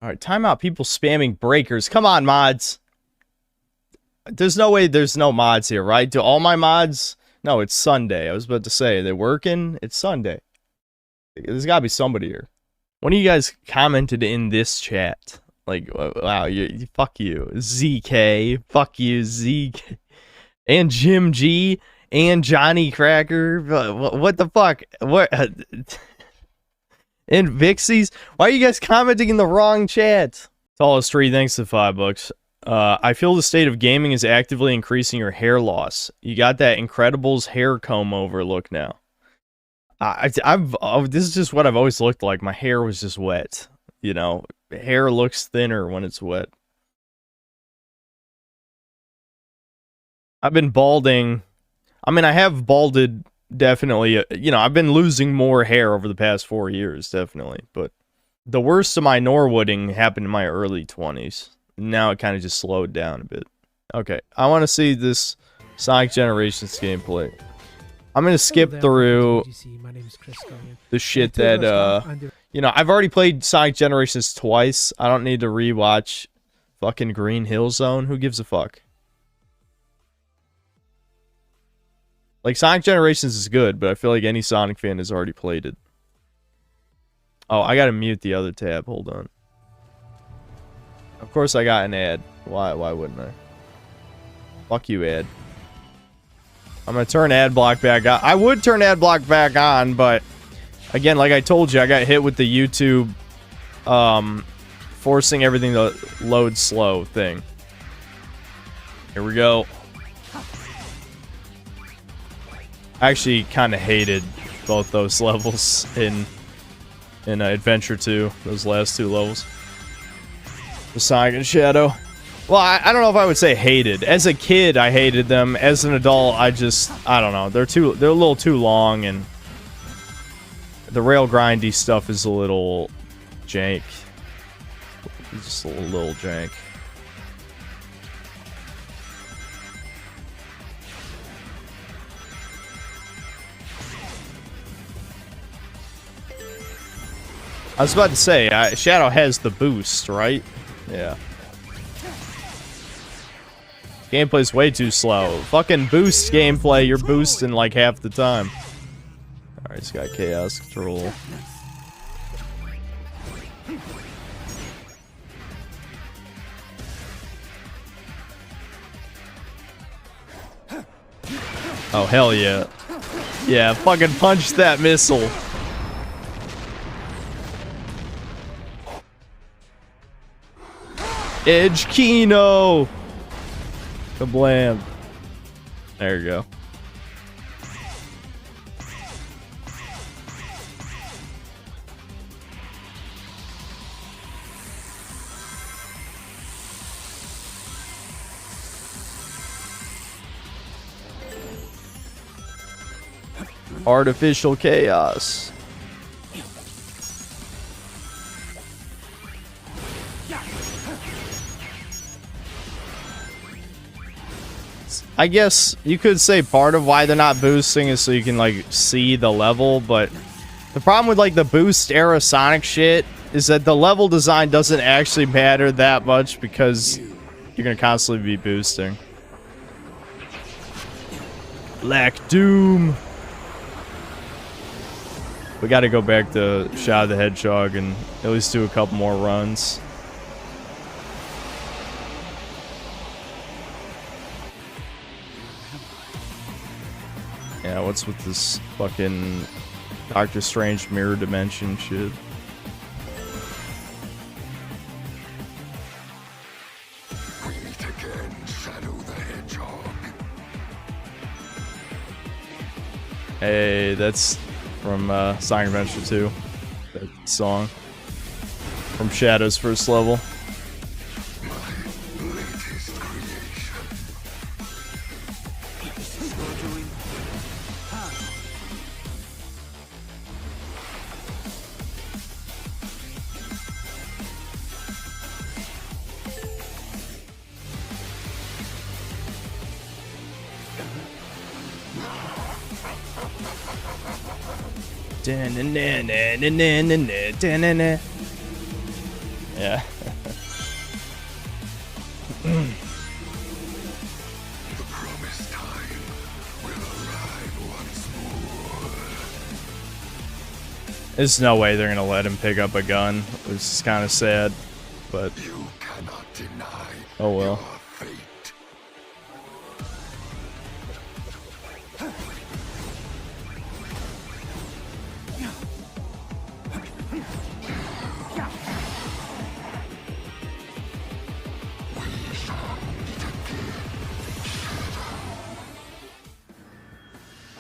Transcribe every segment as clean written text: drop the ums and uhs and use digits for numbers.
Alright, timeout. People spamming breakers. Come on, mods. There's no way there's no mods here, right? Do all my mods... No, it's Sunday. I was about to say, they're working? It's Sunday. There's gotta be somebody here. One of you guys commented in this chat. Like, wow, fuck you. ZK. Fuck you, ZK. And Jim G. And Johnny Cracker. What the fuck? What? And Vixies? Why are you guys commenting in the wrong chat? Tallest tree, thanks to $5. I feel the state of gaming is actively increasing your hair loss. You got that Incredibles hair comb over look now. This is just what I've always looked like. My hair was just wet. You know, hair looks thinner when it's wet. I've been balding. I mean, I have balded, definitely. You know, I've been losing more hair over the past 4 years, definitely. But the worst of my Norwooding happened in my early 20s. Now it kind of just slowed down a bit. Okay, I want to see this Sonic Generations gameplay. I'm going to skip through the shit that, you know, I've already played Sonic Generations twice. I don't need to rewatch fucking Green Hill Zone. Who gives a fuck? Like, Sonic Generations is good, but I feel like any Sonic fan has already played it. Oh, I gotta mute the other tab. Hold on. Of course I got an ad. Why wouldn't I? Fuck you, ad. I'm gonna turn ad block back on. I would turn ad block back on, but again, like I told you, I got hit with the YouTube forcing everything to load slow thing. Here we go. I actually kind of hated both those levels in Adventure 2, those last two levels. The Sonic and Shadow. Well, I don't know if I would say hated. As a kid, I hated them. As an adult, I don't know. They're a little too long, and the rail grindy stuff is a little jank. It's just a little jank. I was about to say, Shadow has the boost, right? Yeah. Gameplay's way too slow. Fucking boost gameplay, you're boosting like half the time. Alright, he's got chaos control. Oh, hell yeah. Yeah, fucking punch that missile. Edge Kino! Kablam. There you go. Artificial chaos. I guess you could say part of why they're not boosting is so you can, like, see the level, but the problem with, like, the boost era Sonic shit is that the level design doesn't actually matter that much because you're gonna constantly be boosting. Black Doom! We gotta go back to Shadow the Hedgehog and at least do a couple more runs. Yeah, what's with this fucking Doctor Strange mirror dimension shit? We meet again, Shadow the Hedgehog. Hey, that's from Sonic Adventure 2. That song. From Shadow's first level. My latest creation. Yeah. The promised time will arrive once more. There's no way they're gonna let him pick up a gun, which is kind of sad, but You cannot deny oh well. your fate.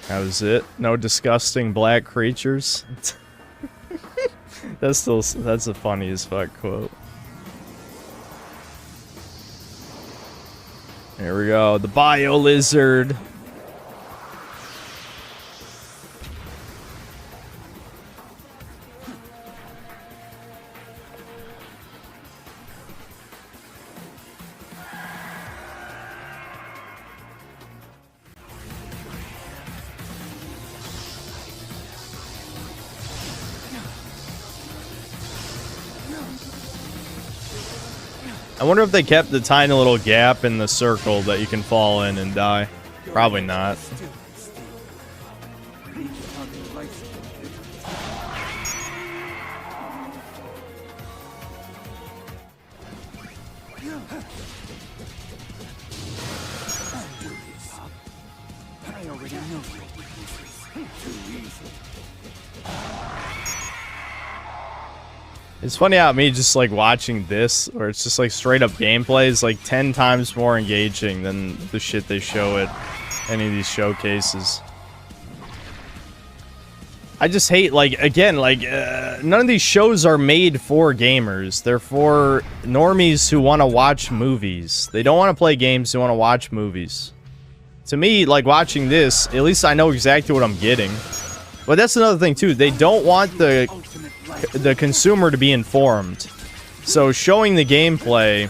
That was it. No disgusting black creatures. That's the funniest fuck quote. Here we go. The bio lizard. I wonder if they kept the tiny little gap in the circle that you can fall in and die. Probably not. I already know your weaknesses. Too easy. It's funny how me just like watching this, or it's just like straight up gameplay, is like 10 times more engaging than the shit they show at any of these showcases. I just hate, like, again, like, none of these shows are made for gamers. They're for normies who want to watch movies. They don't want to play games, they want to watch movies. To me, like, watching this, at least I know exactly what I'm getting. But that's another thing, too. They don't want the consumer to be informed. So showing the gameplay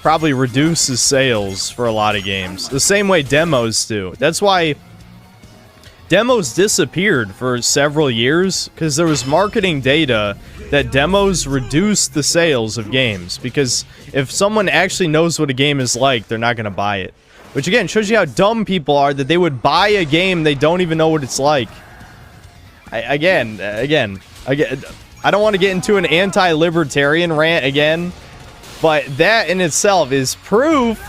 probably reduces sales for a lot of games. The same way demos do. That's why demos disappeared for several years, because there was marketing data that demos reduce the sales of games. Because if someone actually knows what a game is like, they're not going to buy it. Which again shows you how dumb people are, that they would buy a game they don't even know what it's like. I don't want to get into an anti-libertarian rant again, but that in itself is proof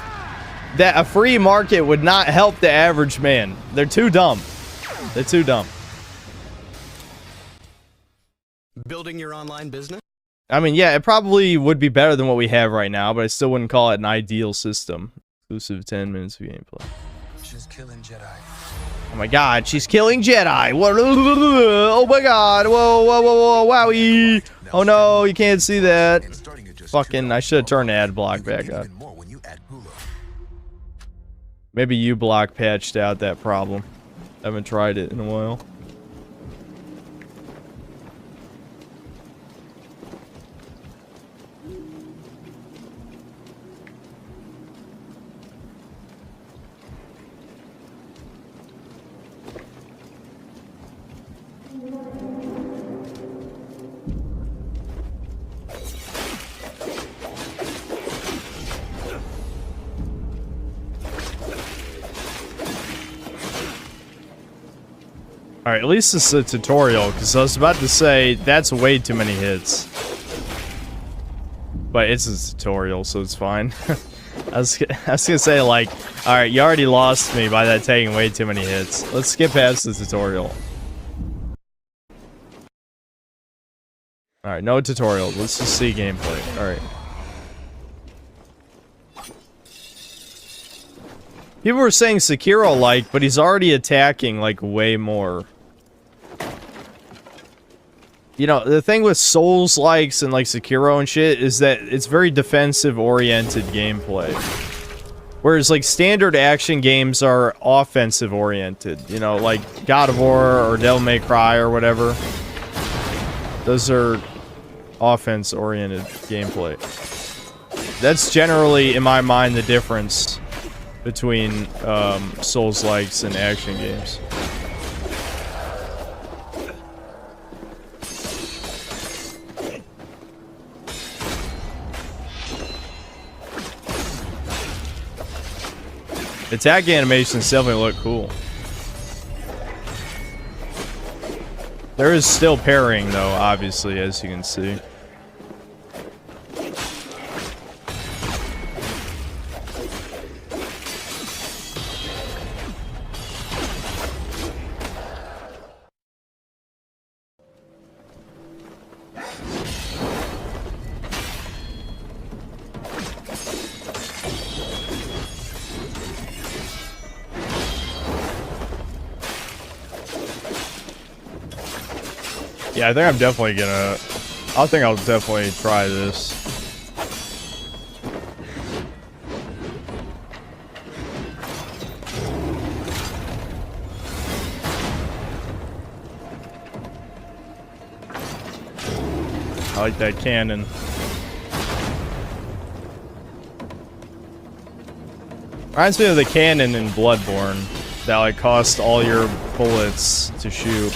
that a free market would not help the average man. They're too dumb. They're too dumb. Building your online business? I mean, yeah, it probably would be better than what we have right now, but I still wouldn't call it an ideal system. Exclusive 10 minutes of gameplay. She's killing Jedi. Oh my god, she's killing Jedi! What? Oh my god! Whoa, whoa, whoa, whoa, wowie! Oh no, you can't see that. Fucking, I should have turned ad block back up. Maybe you block patched out that problem. Haven't tried it in a while. Alright, at least it's a tutorial, because I was about to say, that's way too many hits. But it's a tutorial, so it's fine. I was gonna say, like, alright, you already lost me by that taking way too many hits. Let's skip past the tutorial. Alright, no tutorial. Let's just see gameplay. Alright. People were saying Sekiro-like, but he's already attacking, like, way more. You know, the thing with Souls-likes and, like, Sekiro and shit is that it's very defensive-oriented gameplay. Whereas, like, standard action games are offensive-oriented. You know, like God of War or Devil May Cry or whatever. Those are offense-oriented gameplay. That's generally, in my mind, the difference between Souls-likes and action games. Attack animations definitely look cool. There is still parrying though, obviously, as you can see. Yeah, I think I'm definitely gonna... I think I'll definitely try this. I like that cannon. Reminds me of the cannon in Bloodborne that like cost all your bullets to shoot.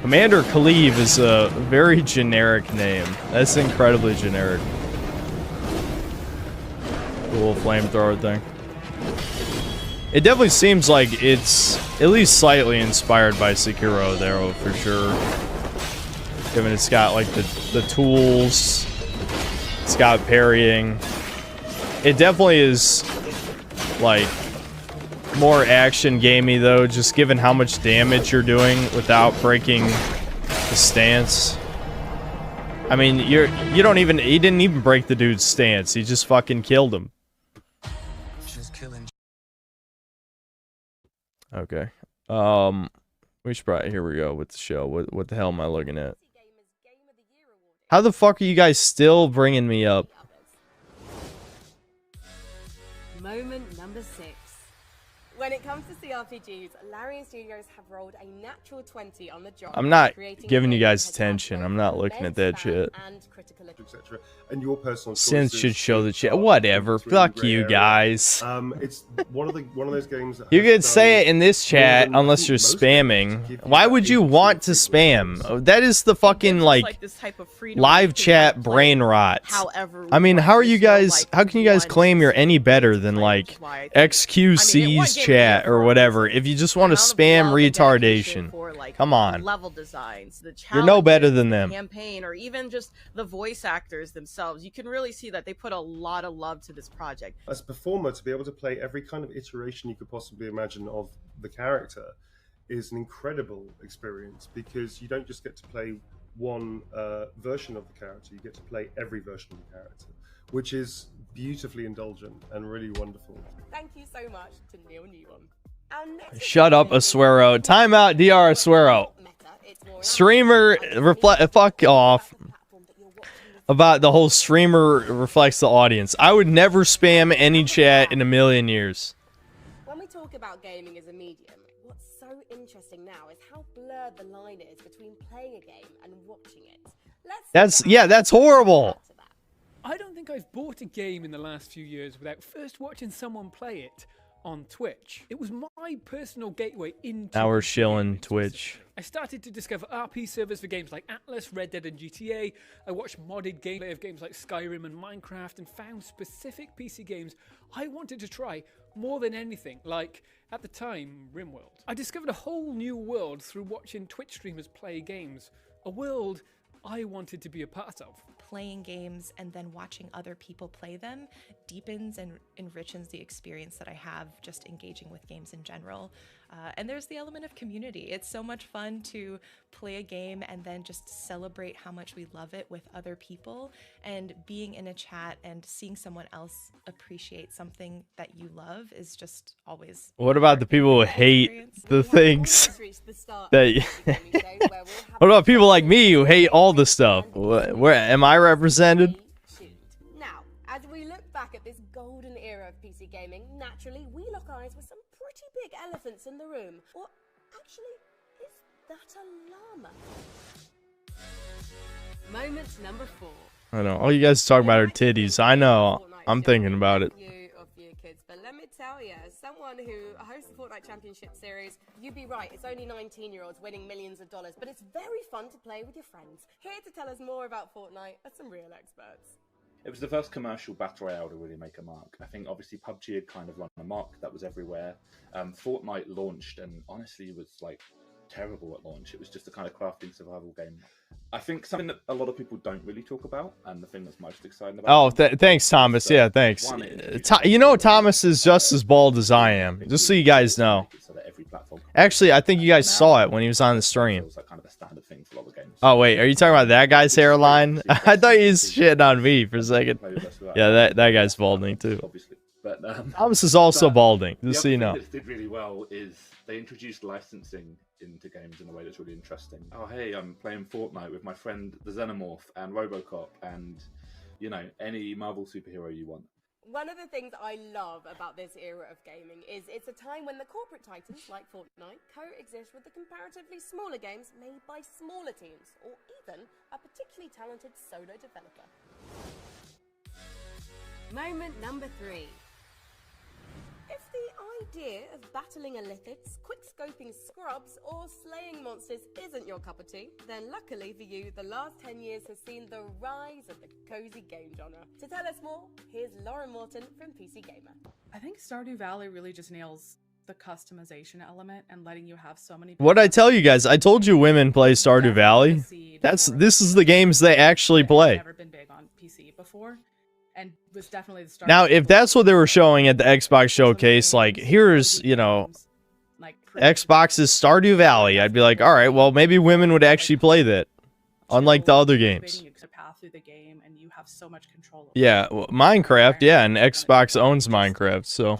Commander Khalif is a very generic name. That's incredibly generic. Cool flamethrower thing. It definitely seems like it's at least slightly inspired by Sekiro there, for sure. Given it's got like the tools, it's got parrying. It definitely is like more action gamey though, just given how much damage you're doing without breaking the stance. I mean, he didn't even break the dude's stance. He just fucking killed him. She's killing. Okay. We should probably, here we go with the show. What the hell am I looking at? How the fuck are you guys still bringing me up? Moment number 6. When it comes to CRPGs, Larian Studios have rolled a natural 20 on the job. I'm not creating giving you games guys that have attention. both I'm not looking at that immense shit. fan and critical etc. And your personal Since choices should show the chat. are Whatever. into a Fuck grey you area. guys. It's one of those games that You has could say done it in this more chat than, I unless think, you're most games to spamming. give you Why that would you agency want of to freedom. spam? That is the fucking like this type of freedom live we can chat play brain rot. however I mean, we how are want. you There's no, guys? like, How can you guys one claim you're any better than specific like way, which is why I think- I mean, XQC's one game chat is for or a whatever? reason. If you just want to Amount of spam love and dedication retardation, for, like, come on. level designs, the You're no better challenges, than the them. campaign, or even just the voice actors themselves. You can really see that they put a lot of love to this project. As a performer, to be able to play every kind of iteration you could possibly imagine of the character is an incredible experience, because you don't just get to play one version of the character, you get to play every version of the character, which is beautifully indulgent and really wonderful. Thank you so much to Neil Newham. Our next Shut up, Asuero. Time out, DR Asuero. Streamer fuck off about the whole streamer reflects the audience. I would never spam any chat in a million years. When we talk about gaming as a medium, what's so interesting now is how blurred the line is between playing a game and watching it. That's horrible. I don't think I've bought a game in the last few years without first watching someone play it on Twitch. It was my personal gateway into... Now we're shilling Twitch. I started to discover RP servers for games like Atlas, Red Dead and GTA. I watched modded gameplay of games like Skyrim and Minecraft and found specific PC games I wanted to try more than anything, like, at the time, RimWorld. I discovered a whole new world through watching Twitch streamers play games. A world I wanted to be a part of. Playing games and then watching other people play them deepens and enriches the experience that I have just engaging with games in general. And there's the element of community. It's so much fun to play a game and then just celebrate how much we love it with other people. And being in a chat and seeing someone else appreciate something that you love is just always. What about the people who hate the things that? What about people like me who hate all the stuff? Where am I represented? Now, as we look back at this golden era of PC gaming, naturally we lock eyes with some pretty big elephants in the room. Or actually, is that a llama? Moment number 4. I know. All you guys talk about are titties. I know. I'm thinking about it. You kids, but let me tell you, as someone who hosts the Fortnite Championship Series, you'd be right. It's only 19-year-olds winning millions of dollars, but it's very fun to play with your friends. Here to tell us more about Fortnite are some real experts. It was the first commercial battle royale to really make a mark. I think obviously PUBG had kind of run a mark that was everywhere. Fortnite launched and honestly was like terrible at launch. It was just a kind of crafting survival game. I think something that a lot of people don't really talk about, and the thing that's most exciting about Thanks, Thomas. Yeah, thanks. You know, Thomas is just as bald as I am. Just so you guys know. Actually, I think you guys saw it when he was on the stream. Oh wait, are you talking about that guy's hairline? I thought he was shitting on me for a second. Yeah, that guy's balding too. But Thomas is also balding. Just so you know. What did really well is they introduced licensing into games in a way that's really interesting. Oh hey, I'm playing Fortnite with my friend the Xenomorph and RoboCop and, you know, any Marvel superhero you want. One of the things I love about this era of gaming is it's a time when the corporate titans like Fortnite coexist with the comparatively smaller games made by smaller teams, or even a particularly talented solo developer. Moment number 3. If the idea of battling illithids, quick-scoping scrubs, or slaying monsters isn't your cup of tea, then luckily for you, the last 10 years has seen the rise of the cozy game genre. To tell us more, here's Lauren Morton from PC Gamer. I think Stardew Valley really just nails the customization element and letting you have so many. What'd I tell you guys? I told you women play Stardew Valley. This is the games they actually play. Never been big on PC before. And was definitely the start. Now, if that's what they were showing at the Xbox showcase, like, here's, you know, Xbox's Stardew Valley, I'd be like, all right, well, maybe women would actually play that, unlike the other games. Yeah, well, Minecraft, yeah, and Xbox owns Minecraft, so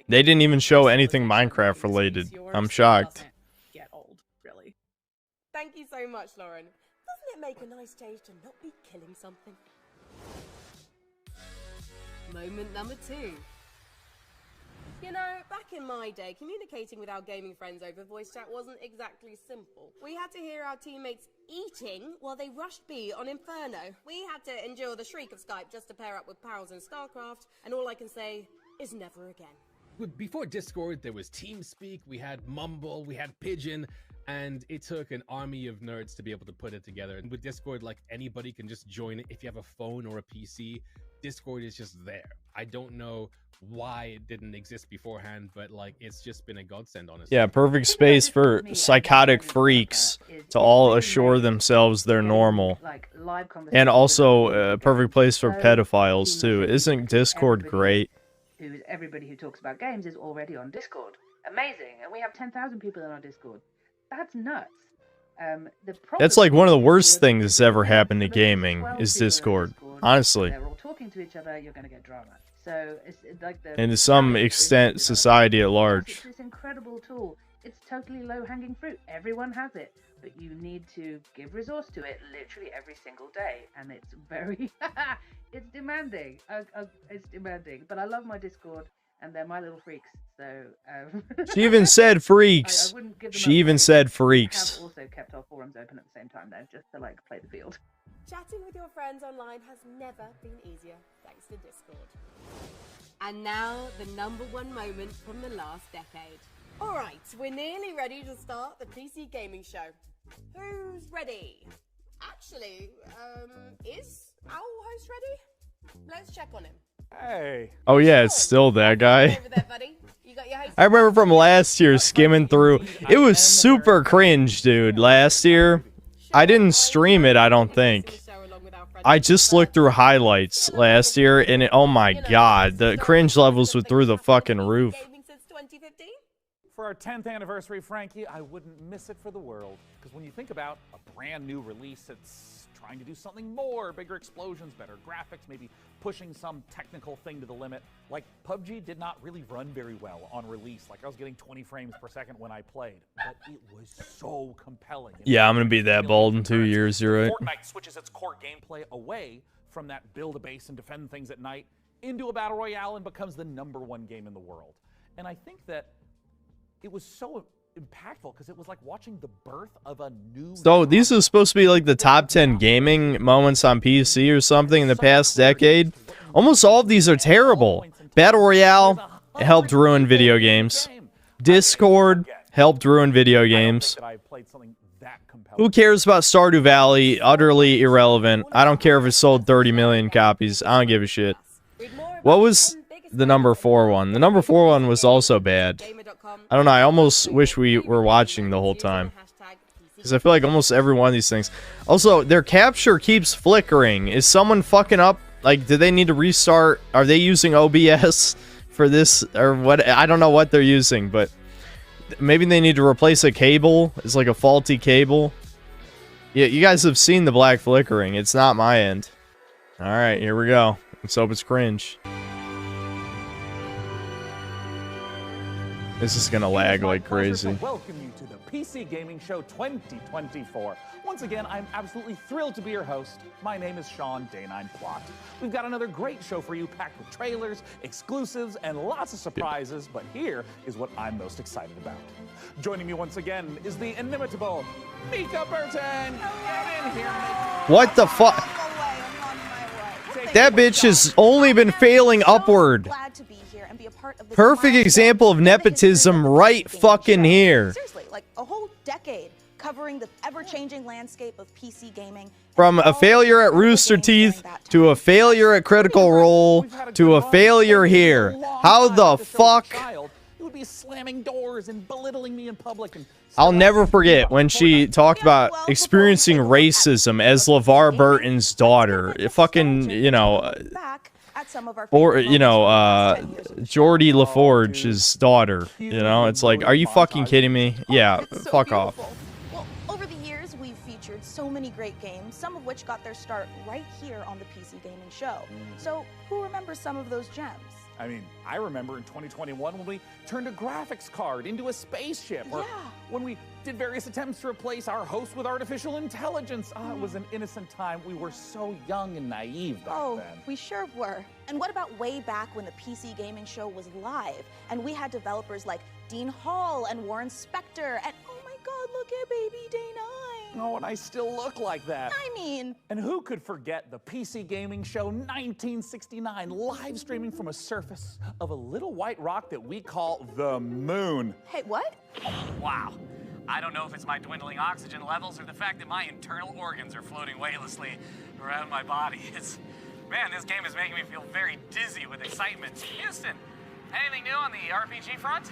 they didn't even show anything Minecraft related. I'm shocked. Thank you so much, Lauren. Doesn't it make a nice change to not be killing something? Moment number 2. You know, back in my day, communicating with our gaming friends over voice chat wasn't exactly simple. We had to hear our teammates eating while they rushed B on Inferno. We had to endure the shriek of Skype just to pair up with pals in StarCraft, and all I can say is never again. Before Discord, there was TeamSpeak, we had Mumble, we had Pigeon, and it took an army of nerds to be able to put it together. And with Discord, like, anybody can just join it. If you have a phone or a PC, Discord is just there. I don't know why it didn't exist beforehand, but like it's just been a godsend, honestly. Yeah, perfect space for psychotic freaks to all assure themselves they're normal. And also a perfect place for pedophiles too. Isn't Discord great? Everybody who talks about games is already on Discord. Amazing. And we have 10,000 people in our Discord. That's nuts. That's like one of the worst things that's ever happened to gaming is Discord. Honestly. They're all talking to each other, you're going to get drama. So it's like and to some extent, society at large. It's this incredible tool. It's totally low-hanging fruit. Everyone has it, but you need to give resource to it literally every single day, and it's very, it's demanding. It's demanding, but I love my Discord, and they're my little freaks. So she even said freaks. She even said freaks. I have also kept our forums open at the same time, though, just to like play the field. Chatting with your friends online has never been easier, thanks to Discord. And now, the #1 moment from the last decade. Alright, we're nearly ready to start the PC Gaming Show. Who's ready? Actually, is our host ready? Let's check on him. Hey. Oh yeah, it's still that guy. Over there, buddy. You got your host I remember from last year skimming through. It was super cringe, dude. Last year. I didn't stream it, I don't think. I just looked through highlights last year, and oh my god, the cringe levels were through the fucking roof. For our 10th anniversary, Frankie, I wouldn't miss it for the world. Because when you think about a brand new release, it's trying to do something more, bigger explosions, better graphics, maybe pushing some technical thing to the limit. Like, PUBG did not really run very well on release. Like, I was getting 20 frames per second when I played, but it was so compelling. Yeah, I'm gonna be that bald in 2 years. You're right. Fortnite switches its core gameplay away from that build a base and defend things at night into a battle royale and becomes the #1 game in the world. And I think that it was so impactful because it was like watching the birth of a new. So these are supposed to be like the top 10 gaming moments on PC or something in the past decade. Almost all of these are terrible. Battle Royale helped ruin video games. Discord helped ruin video games. Who cares about Stardew Valley? Utterly irrelevant. I don't care if it sold 30 million copies. I don't give a shit. What was the #4 one? The #4 one was also bad. I don't know. I almost wish we were watching the whole time. Because I feel like almost every one of these things. Also, their capture keeps flickering. Is someone fucking up? Like, do they need to restart? Are they using OBS for this? Or what? I don't know what they're using, but maybe they need to replace a cable. It's like a faulty cable. Yeah, you guys have seen the black flickering. It's not my end. Alright, here we go. Let's hope it's cringe. This is gonna lag like crazy. Welcome you to the PC Gaming Show 2024. Once again, I'm absolutely thrilled to be your host. My name is Sean Day9 Plot. We've got another great show for you, packed with trailers, exclusives, and lots of surprises, but here is what I'm most excited about. Joining me once again is the inimitable Mika Burton. Get in here, Mika. What the fuck? That bitch has only been failing upward. Perfect example of nepotism right fucking here. Seriously, like a whole decade covering the ever-changing landscape of PC gaming. From a failure at Rooster Teeth to a failure at Critical Role to a failure here. How the fuck? It would be slamming doors and belittling me in public. And I'll never forget when she talked about experiencing racism as LeVar Burton's daughter. Fucking, you know, or, you know, Geordie LaForge's daughter. You know, it's like, are you fucking kidding me? Yeah, fuck off. Well, over the years, we've featured so many great games, some of which got their start right here on the PC Gaming Show. So, who remembers some of those gems? I mean, I remember in 2021 when we turned a graphics card into a spaceship, or when we did various attempts to replace our host with artificial intelligence. It was an innocent time. We were so young and naive back then. We sure were. And what about way back when the PC Gaming Show was live, and we had developers like Dean Hall and Warren Spector, and oh my god, look at baby Day9. Oh, and I still look like that. I mean... And who could forget the PC Gaming Show 1969, live streaming from a surface of a little white rock that we call the moon. Hey, what? Wow. I don't know if it's my dwindling oxygen levels or the fact that my internal organs are floating weightlessly around my body. Man, this game is making me feel very dizzy with excitement. Houston, anything new on the RPG front?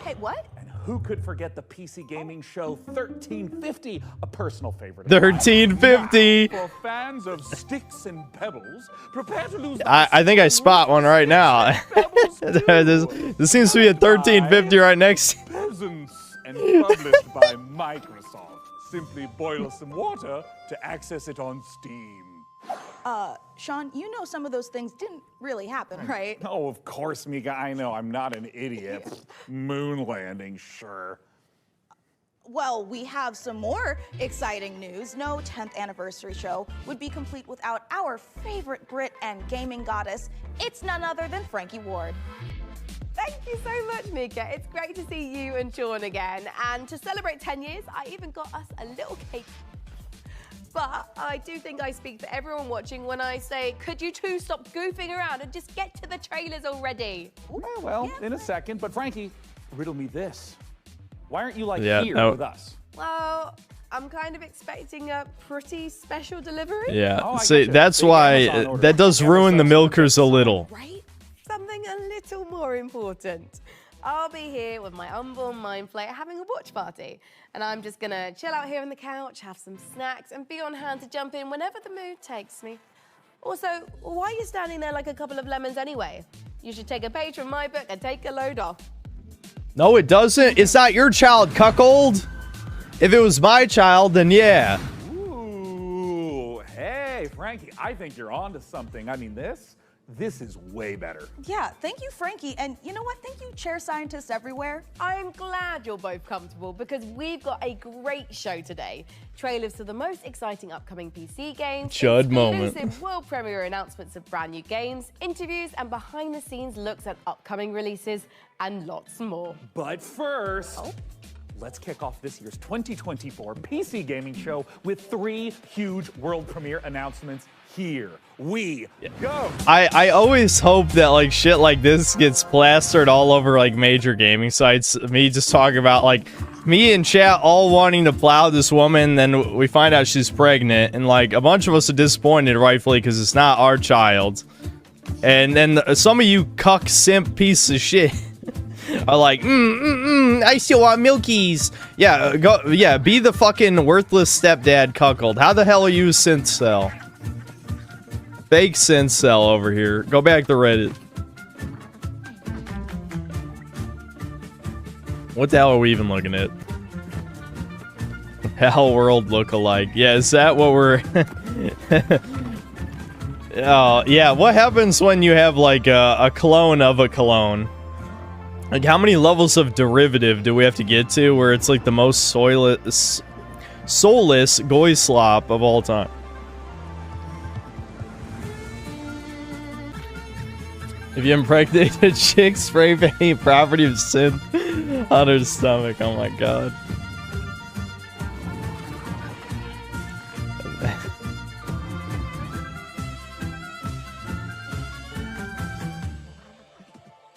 Hey, what? Who could forget the PC Gaming Show 1350, a personal favorite? 1350. For fans of sticks and pebbles, prepare to lose. I think I spot one right now. this seems to be a 1350 right next. Peasants and published by Microsoft. Simply boil some water to access it on Steam. Sean, you know some of those things didn't really happen, right? Oh, of course, Mika. I know. I'm not an idiot. Moon landing, sure. Well, we have some more exciting news. No 10th anniversary show would be complete without our favorite Brit and gaming goddess. It's none other than Frankie Ward. Thank you so much, Mika. It's great to see you and Sean again. And to celebrate 10 years, I even got us a little cake. But I do think I speak for everyone watching when I say, could you two stop goofing around and just get to the trailers already? Well, in a second. But Frankie, riddle me this. Why aren't you like Yeah, here with us? Well, I'm kind of expecting a pretty special delivery. Yeah, see, that's why that does ruin the milkers a little. Right? Something a little more important. I'll be here with my unborn mind flare having a watch party. And I'm just gonna chill out here on the couch, have some snacks, and be on hand to jump in whenever the mood takes me. Also, why are you standing there like a couple of lemons anyway? You should take a page from my book and take a load off. No, it doesn't. It's not your child, cuckold. If it was my child, then yeah. Ooh, hey, Frankie, I think you're onto something. I mean, this is way better. Yeah, thank you, Frankie. And you know what? Thank you, chair scientists everywhere. I'm glad you're both comfortable because we've got a great show today. Trailers to the most exciting upcoming PC games, Chud moment. exclusive world premiere announcements of brand new games, interviews and behind the scenes looks at upcoming releases and lots more. But first, let's kick off this year's 2024 PC gaming show with 3 huge world premiere announcements. Here we go. I always hope that like shit like this gets plastered all over like major gaming sites. Me just talking about like me and chat all wanting to plow this woman, then we find out she's pregnant, and like a bunch of us are disappointed, rightfully, because it's not our child. And then some of you cuck simp piece of shit are like, I still want milkies. Yeah, be the fucking worthless stepdad cuckold. How the hell are you synth cell? Fake synth cell over here. Go back to Reddit. What the hell are we even looking at? Hell world look-alike. Yeah, is that what we're... Oh, yeah, what happens when you have like a clone of a clone? Like, how many levels of derivative do we have to get to where it's like the most soulless goy slop of all time? If you impregnate a chick, spray paint property of sin on her stomach. Oh my god.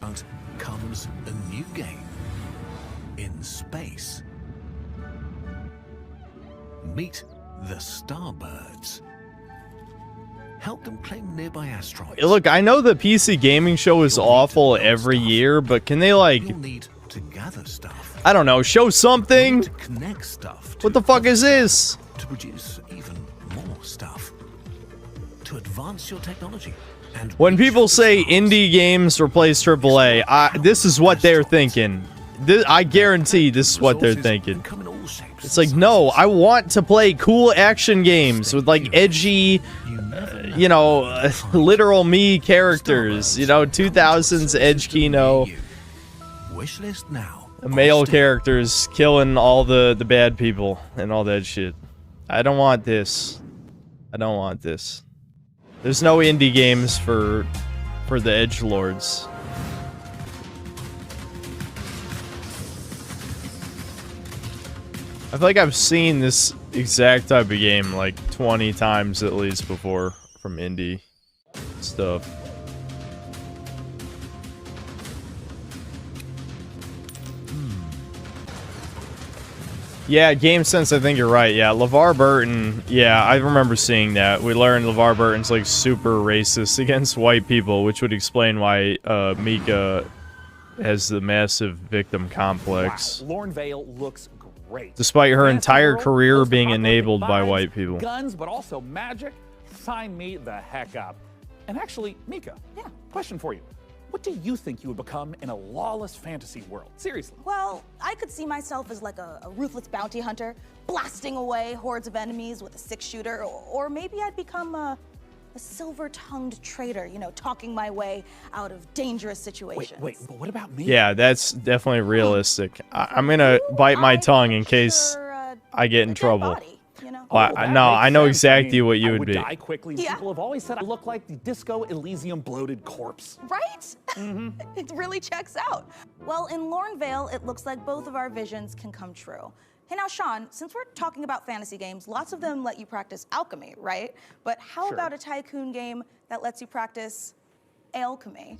Out comes a new game in space. Meet the Starbirds. Help them claim nearby asteroids. Look, I know the PC gaming show is awful every year, but can they like... You'll need to gather stuff. I don't know, show something? To connect stuff. What the fuck is this? To produce even more stuff. To advance your technology. And When people say indie games replace AAA, this is what they're thinking. I guarantee this is what they're thinking. It's like, no, I want to play cool action games with like edgy, you know, literal me characters. You know, 2000s edge kino. Wishlist now. Male characters killing all the bad people and all that shit. I don't want this. I don't want this. There's no indie games for the edgelords. I feel like I've seen this exact type of game like 20 times at least before from indie stuff. Yeah, Game Sense, I think you're right. Yeah, LeVar Burton. Yeah, I remember seeing that. We learned LeVar Burton's like super racist against white people, which would explain why Mika has the massive victim complex. Wow, Lorne Vale looks great. Despite her entire career being enabled by white people. Guns, but also magic. Sign me the heck up. And actually, Mika, question for you. What do you think you would become in a lawless fantasy world? Seriously. Well, I could see myself as like a ruthless bounty hunter, blasting away hordes of enemies with a 6-shooter, or maybe I'd become a silver-tongued traitor, you know, talking my way out of dangerous situations. Wait, but what about me? Yeah, that's definitely realistic. I'm gonna bite my tongue in case I get in trouble. No, I know exactly what you would be. Die quickly. Yeah. People have always said I look like the Disco Elysium bloated corpse. Right? It really checks out. Well, in Lorne Vale, it looks like both of our visions can come true. Hey, now, Sean, since we're talking about fantasy games, lots of them let you practice alchemy, right? But how about a tycoon game that lets you practice alchemy?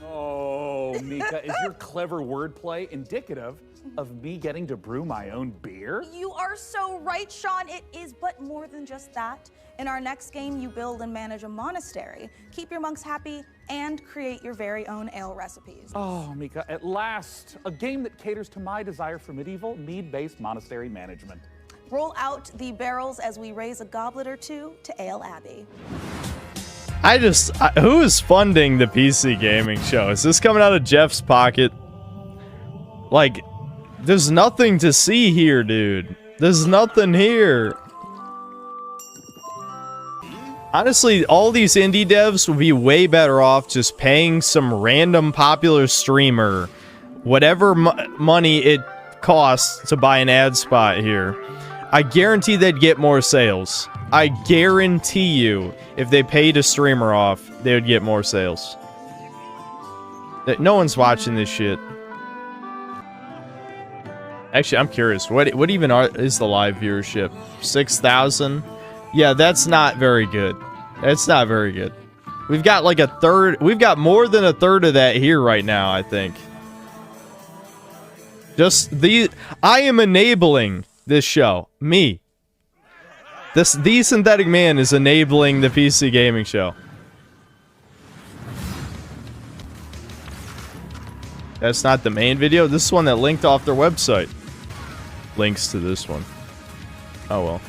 Oh, Mika, is your clever wordplay indicative of me getting to brew my own beer? You are so right, Sean. It is but more than just that. In our next game, you build and manage a monastery, keep your monks happy, and create your very own ale recipes. Oh, Mika, at last, a game that caters to my desire for medieval, mead-based monastery management. Roll out the barrels as we raise a goblet or two to Ale Abbey. Who is funding the PC gaming show? Is this coming out of Jeff's pocket? Like, there's nothing to see here, dude. There's nothing here. Honestly, all these indie devs would be way better off just paying some random popular streamer whatever money it costs to buy an ad spot here. I guarantee they'd get more sales. I guarantee you, if they paid a streamer off, they would get more sales. No one's watching this shit. Actually, I'm curious. What even is the live viewership? 6,000? Yeah, that's not very good. That's not very good. We've got like a third. We've got more than a third of that here right now, I think. I am enabling this show. Me. The Synthetic Man is enabling the PC Gaming Show. That's not the main video. This is one that linked off their website. Links to this one. Oh well.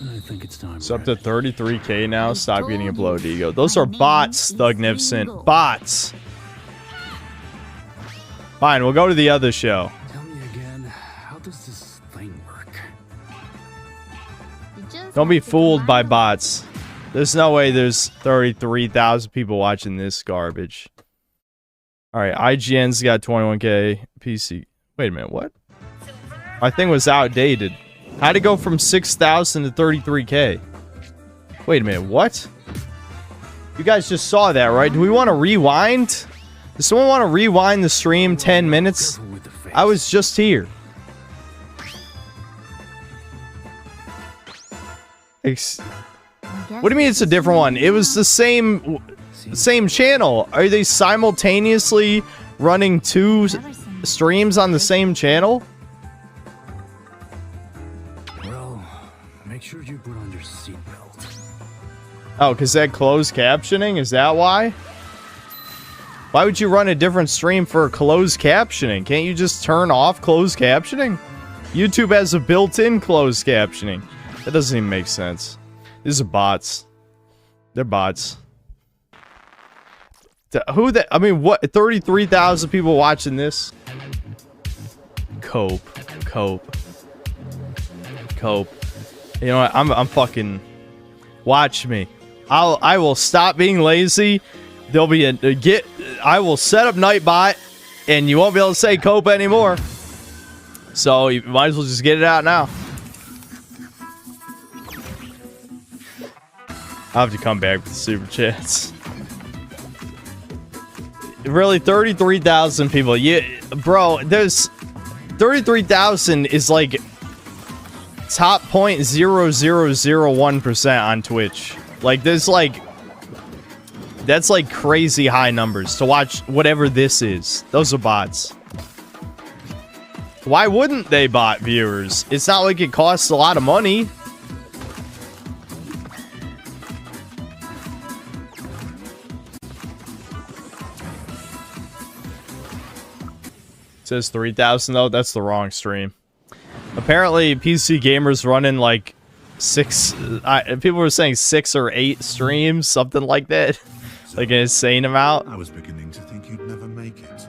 I think it's time. It's up to 33K now. Stop getting a bloated ego. Those are bots, Thugnificent. Bots. Fine, we'll go to the other show. Tell me again, how does this thing work? Don't be fooled by bots. There's no way there's 33,000 people watching this garbage. Alright, IGN's got 21K. PC. Wait a minute, what? My thing was outdated. How'd it go from 6,000 to 33K? Wait a minute, what? You guys just saw that, right? Do we want to rewind? Does someone want to rewind the stream 10 minutes? I was just here. What do you mean it's a different one? It was the same channel. Are they simultaneously running two streams on the same channel? Well, make sure you put on your seatbelt. Oh, because that closed captioning? Is that why? Why would you run a different stream for closed captioning? Can't you just turn off closed captioning? YouTube has a built-in closed captioning. That doesn't even make sense. These are bots. They're bots. I mean, what? 33,000 people watching this? Cope. You know what? I'm fucking... Watch me. I will stop being lazy. There'll be I will set up Nightbot, and you won't be able to say Cope anymore. So you might as well just get it out now. I'll have to come back with the super chats. Really, 33,000 people. Bro, there's 33,000 is like top 0.0001% on Twitch. Like, there's like, that's like crazy high numbers to watch whatever this is. Those are bots. Why wouldn't they bot viewers? It's not like it costs a lot of money. It says 3,000 though. That's the wrong stream. Apparently, PC gamers running like 6. People were saying 6 or 8 streams, something like that, like an insane amount. I was beginning to think you'd never make it.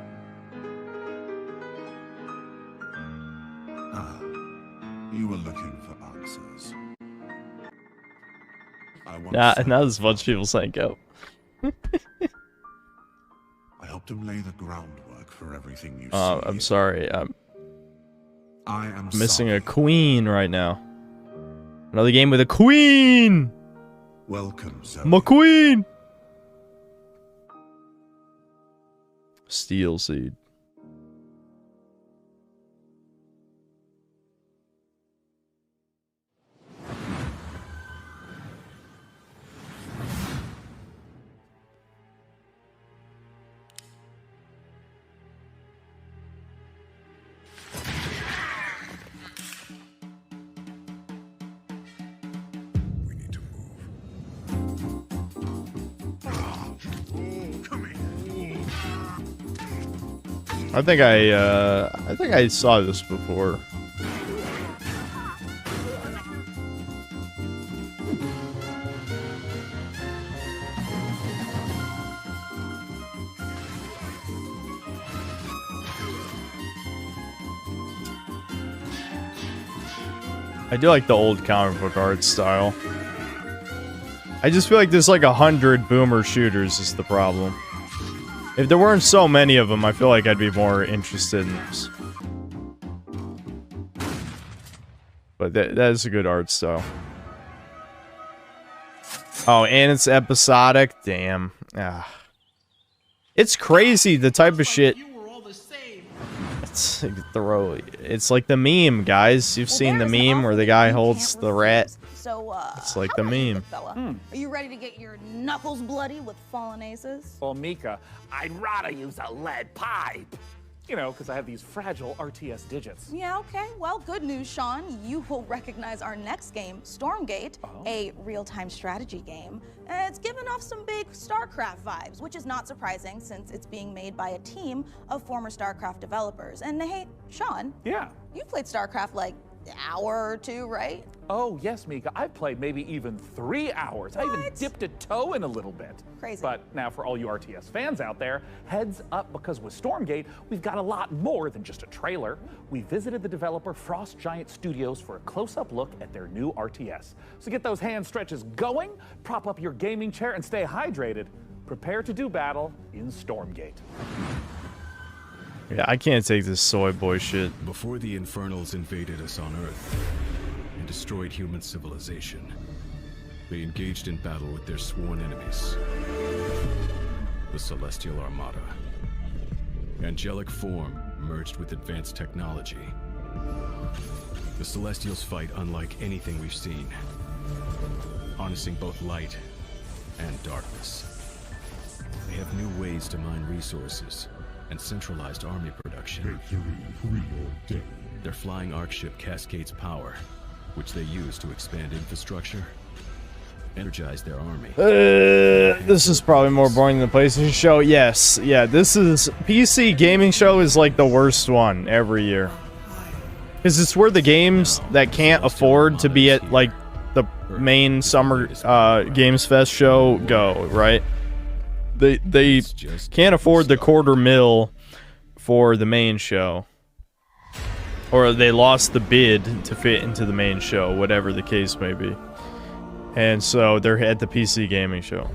Ah, you were looking for answers. Now there's a bunch of people saying go. I helped him lay the groundwork for everything you see. I'm sorry. I am missing a queen right now. Another game with a queen. Welcome, Zoe. McQueen. Steel Seed. I think I saw this before. I do like the old comic book art style. I just feel like there's like 100 boomer shooters is the problem. If there weren't so many of them, I feel like I'd be more interested in this. But that is a good art style. Oh, and it's episodic? Damn. Ah. It's crazy, the type of shit. It's like the meme, guys. You've seen the meme where the guy holds the rat. So, It's like the meme. Fella? Are you ready to get your knuckles bloody with fallen aces? Well, Mika, I'd rather use a lead pipe. You know, because I have these fragile RTS digits. Yeah, okay. Well, good news, Sean. You will recognize our next game, Stormgate, a real-time strategy game. It's given off some big StarCraft vibes, which is not surprising since it's being made by a team of former StarCraft developers. And hey, Sean. Yeah. You played StarCraft like an hour or two, right? Oh, yes, Mika. I've played maybe even 3 hours. I even dipped a toe in a little bit. Crazy. But now for all you RTS fans out there, heads up, because with Stormgate, we've got a lot more than just a trailer. We visited the developer Frost Giant Studios for a close-up look at their new RTS. So get those hand stretches going, prop up your gaming chair, and stay hydrated. Prepare to do battle in Stormgate. Yeah, I can't take this soy boy shit. Before the Infernals invaded us on Earth and destroyed human civilization, they engaged in battle with their sworn enemies, the Celestial Armada. Angelic form merged with advanced technology. The Celestials fight unlike anything we've seen, harnessing both light and darkness. They have new ways to mine resources and centralized army production. Their flying arc ship cascades power, which they use to expand infrastructure, energize their army. This is probably more boring than the PlayStation show. Yes, yeah, this is... PC gaming show is like the worst one every year. Because it's where the games that can't afford to be at, like, the main summer Games Fest show go, right? They can't afford the $250,000 for the main show. Or they lost the bid to fit into the main show, whatever the case may be. And so they're at the PC gaming show.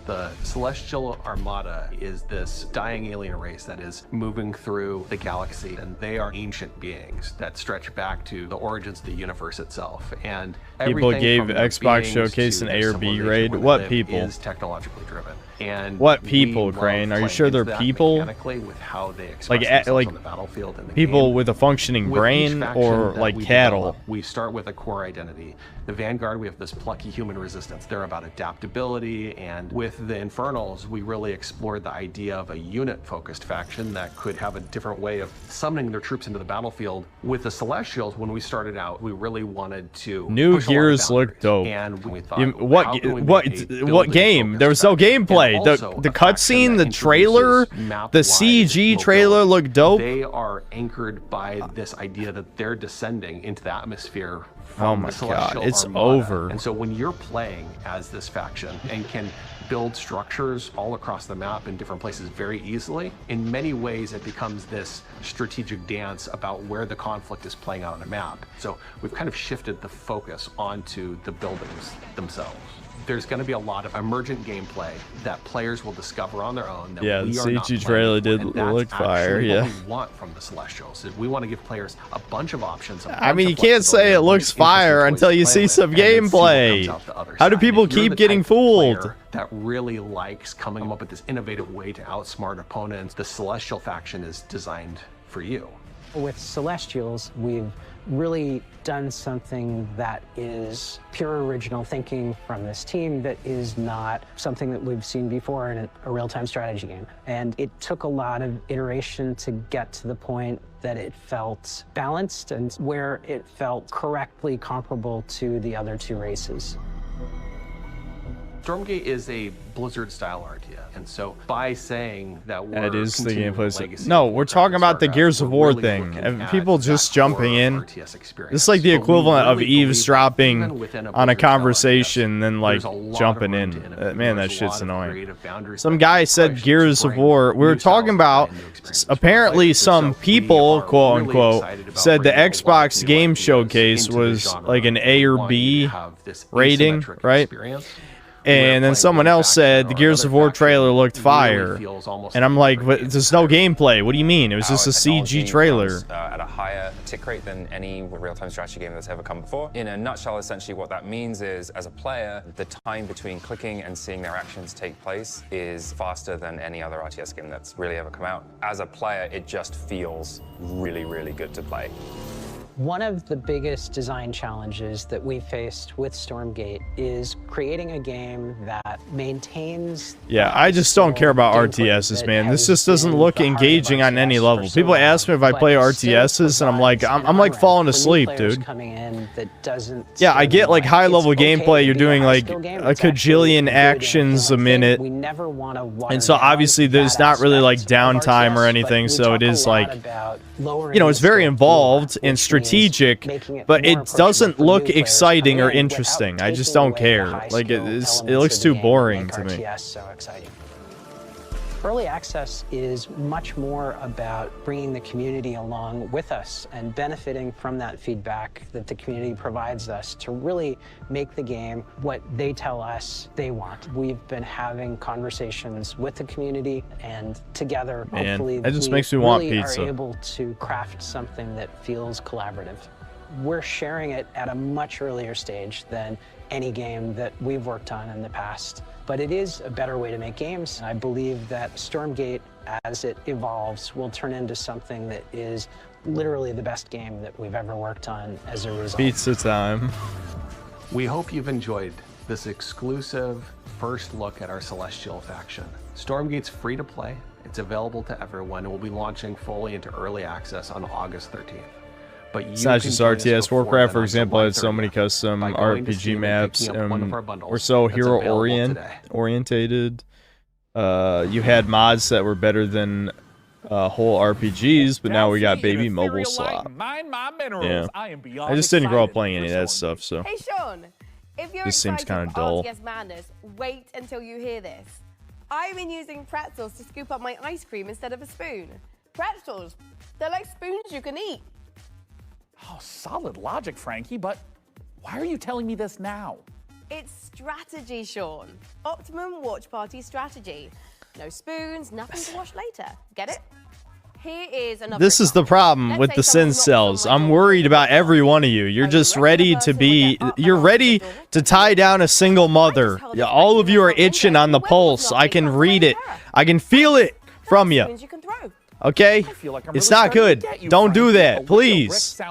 The Celestial Armada is this dying alien race that is moving through the galaxy, and they are ancient beings that stretch back to the origins of the universe itself. And People everything gave from their Xbox beings Showcase to an their A or B civilization grade. where they What live people? is technologically driven. And What we people, love Crane? Are you playing sure they're into that people? mechanically with how they express Like themselves on the battlefield and the people game. with a functioning With each brain, faction or that like we cattle? develop, we start with a core identity. The Vanguard, we have this plucky human resistance. They're about adaptability, and with the Infernals, we really explored the idea of a unit-focused faction that could have a different way of summoning their troops into the battlefield. With the Celestials, when we started out, we really wanted to New push a lot of Gears look dope. and we thought, You- how can we make a what game? There was no gameplay. The cutscene, the trailer, the CG trailer looked dope. They are anchored by this idea that they're descending into the atmosphere from Oh my the Celestial God, it's Armada. over. And so when you're playing as this faction and can build structures all across the map in different places very easily, in many ways it becomes this strategic dance about where the conflict is playing out on a map. So we've kind of shifted the focus onto the buildings themselves. There's going to be a lot of emergent gameplay that players will discover on their own. That Yeah, we the are not CG playing trailer before, did and that's look fire, actually yeah. what we want from the Celestials. Is we want to give players a bunch of options. I mean, you can't say it looks fire until you see some gameplay. How do people keep getting fooled? That really likes coming up with this innovative way to outsmart opponents. The Celestial faction is designed for you. With Celestials, we've really done something that is pure original thinking from this team that is not something that we've seen before in a real-time strategy game. And it took a lot of iteration to get to the point that it felt balanced and where it felt correctly comparable to the other two races. Stormgate is a Blizzard-style RTS, and so by saying that we're That is the continuing gameplay. legacy No, of we're talking about the Warcraft, Gears of we're War really thing. looking And at people just that jumping core in. RTS experience. This is like the But we equivalent of really believe that eavesdropping even within a on a Blizzard style conversation, then like there's a lot of jumping room in. to innovate. Man, that There's a shit's lot of annoying. creative boundaries Some that guy we said push to Gears of bring War. We were new talking about, apparently some people, quote unquote, said the Xbox Game Showcase was like an A or B rating, right? And then someone else said the Gears of War trailer looked fire. And I'm like, there's no gameplay. What do you mean? It was just a CG trailer. At a higher tick rate than any real-time strategy game that's ever come before. In a nutshell, essentially what that means is, as a player, the time between clicking and seeing their actions take place is faster than any other RTS game that's really ever come out. As a player, it just feels really, really good to play. One of the biggest design challenges that we faced with Stormgate is creating a game that maintains... Yeah, I just don't care about RTSs, man. This just doesn't look engaging on any level. People ask me if I play RTSs, and I'm like falling asleep, dude. Yeah, I get like high-level gameplay. You're doing like a cajillion actions a minute, and so obviously there's not really like downtime or anything. So it is like, you know, it's very involved and strategic, but it doesn't look exciting or interesting. I just don't care. Like it looks too boring to me. Early access is much more about bringing the community along with us and benefiting from that feedback that the community provides us to really make the game what they tell us they want. We've been having conversations with the community, and together, hopefully, that just makes me want really pizza. are able to craft something that feels collaborative. We're sharing it at a much earlier stage than any game that we've worked on in the past. But it is a better way to make games. I believe that Stormgate, as it evolves, will turn into something that is literally the best game that we've ever worked on as a result. Pizza time. We hope you've enjoyed this exclusive first look at our Celestial faction. Stormgate's free to play. It's available to everyone, and will be launching fully into early access on August 13th. But It's not just RTS. Warcraft, for example, had so many custom RPG maps, or so hero orientated. You had mods that were better than whole RPGs, but now we got baby mobile slot. Yeah, I just didn't grow up playing any of that stuff, so Hey Sean, if you're this seems excited kind of for dull. RTS madness, wait until you hear this. I've been using pretzels to scoop up my ice cream instead of a spoon. Pretzels, they're like spoons you can eat. Oh, solid logic, Frankie, but why are you telling me this now? It's strategy, Sean. Optimum watch party strategy. No spoons, nothing to wash later. Get it? Here is another. This is the problem with the Sin Cells. I'm worried about every one of you. You're just ready to be, you're ready to tie down a single mother. Yeah, all of you are itching on the pulse. I can read it. I can feel it from you. Okay? It's not good. Don't do that, please.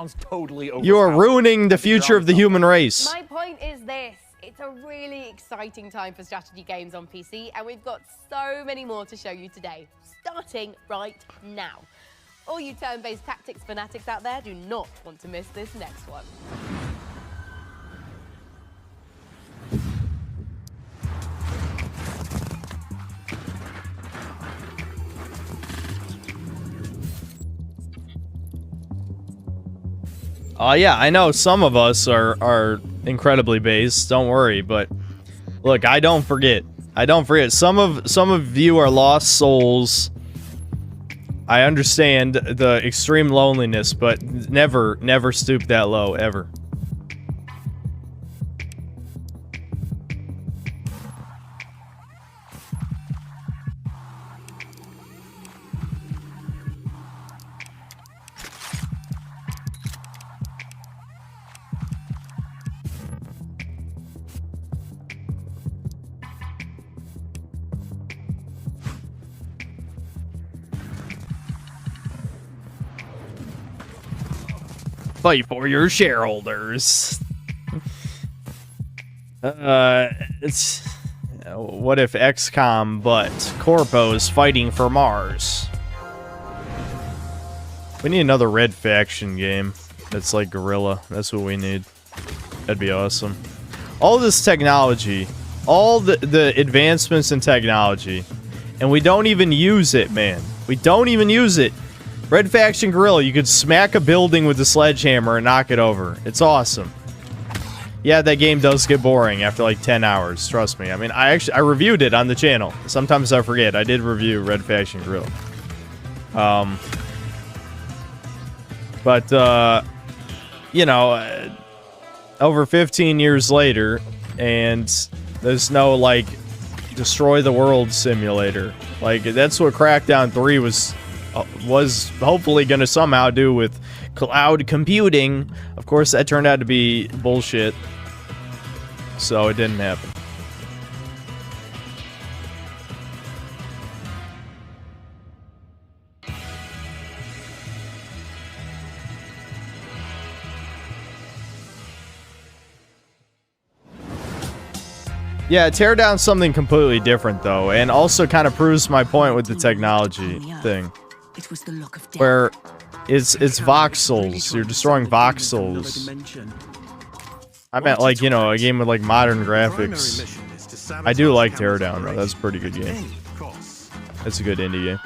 You are ruining the future of the human race. My point is this. It's a really exciting time for strategy games on PC, and we've got so many more to show you today, starting right now. All you turn-based tactics fanatics out there do not want to miss this next one. Yeah, I know some of us are incredibly based. Don't worry, but look, I don't forget. I don't forget. Some of you are lost souls. I understand the extreme loneliness, but never stoop that low, ever. Fight for your shareholders. It's what if XCOM but Corpo's fighting for Mars? We need another Red Faction game that's like Guerrilla. That's what we need. That'd be awesome. All this technology all the advancements in technology, and we don't even use it, man. We don't even use it. Red Faction Guerrilla, you could smack a building with a sledgehammer and knock it over. It's awesome. Yeah, that game does get boring after like 10 hours, trust me. I mean, I reviewed it on the channel. Sometimes I forget. I did review Red Faction Guerrilla. But you know, over 15 years later, and there's no, like, destroy the world simulator. Like, that's what Crackdown 3 was hopefully going to somehow do with cloud computing. Of course, that turned out to be bullshit. So it didn't happen. Yeah, tear down something completely different though, and also kind of proves my point with the technology thing. It was the look of death. Where it's voxels, you're destroying voxels. I meant, like, you know, a game with like modern graphics. I do like Teardown though, that's a pretty good game. That's a good indie game.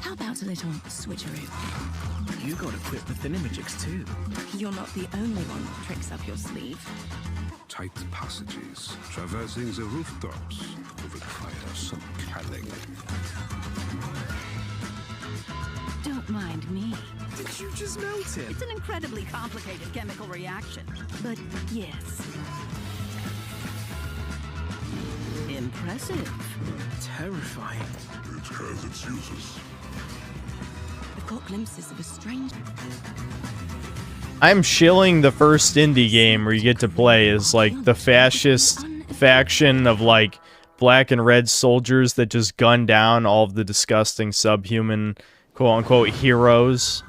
How about a little switcheroo? You got equipped with Thinamagics too. You're not the only one with tricks up your sleeve. Tight passages, traversing the rooftops, require some cunning. Don't mind me. Did you just melt him? It's an incredibly complicated chemical reaction. But yes. Impressive. Terrifying. It has its uses. I've caught glimpses of a strange... I'm shilling the first indie game where you get to play as, like, the fascist faction of, like, black and red soldiers that just gun down all of the disgusting subhuman, quote-unquote, heroes.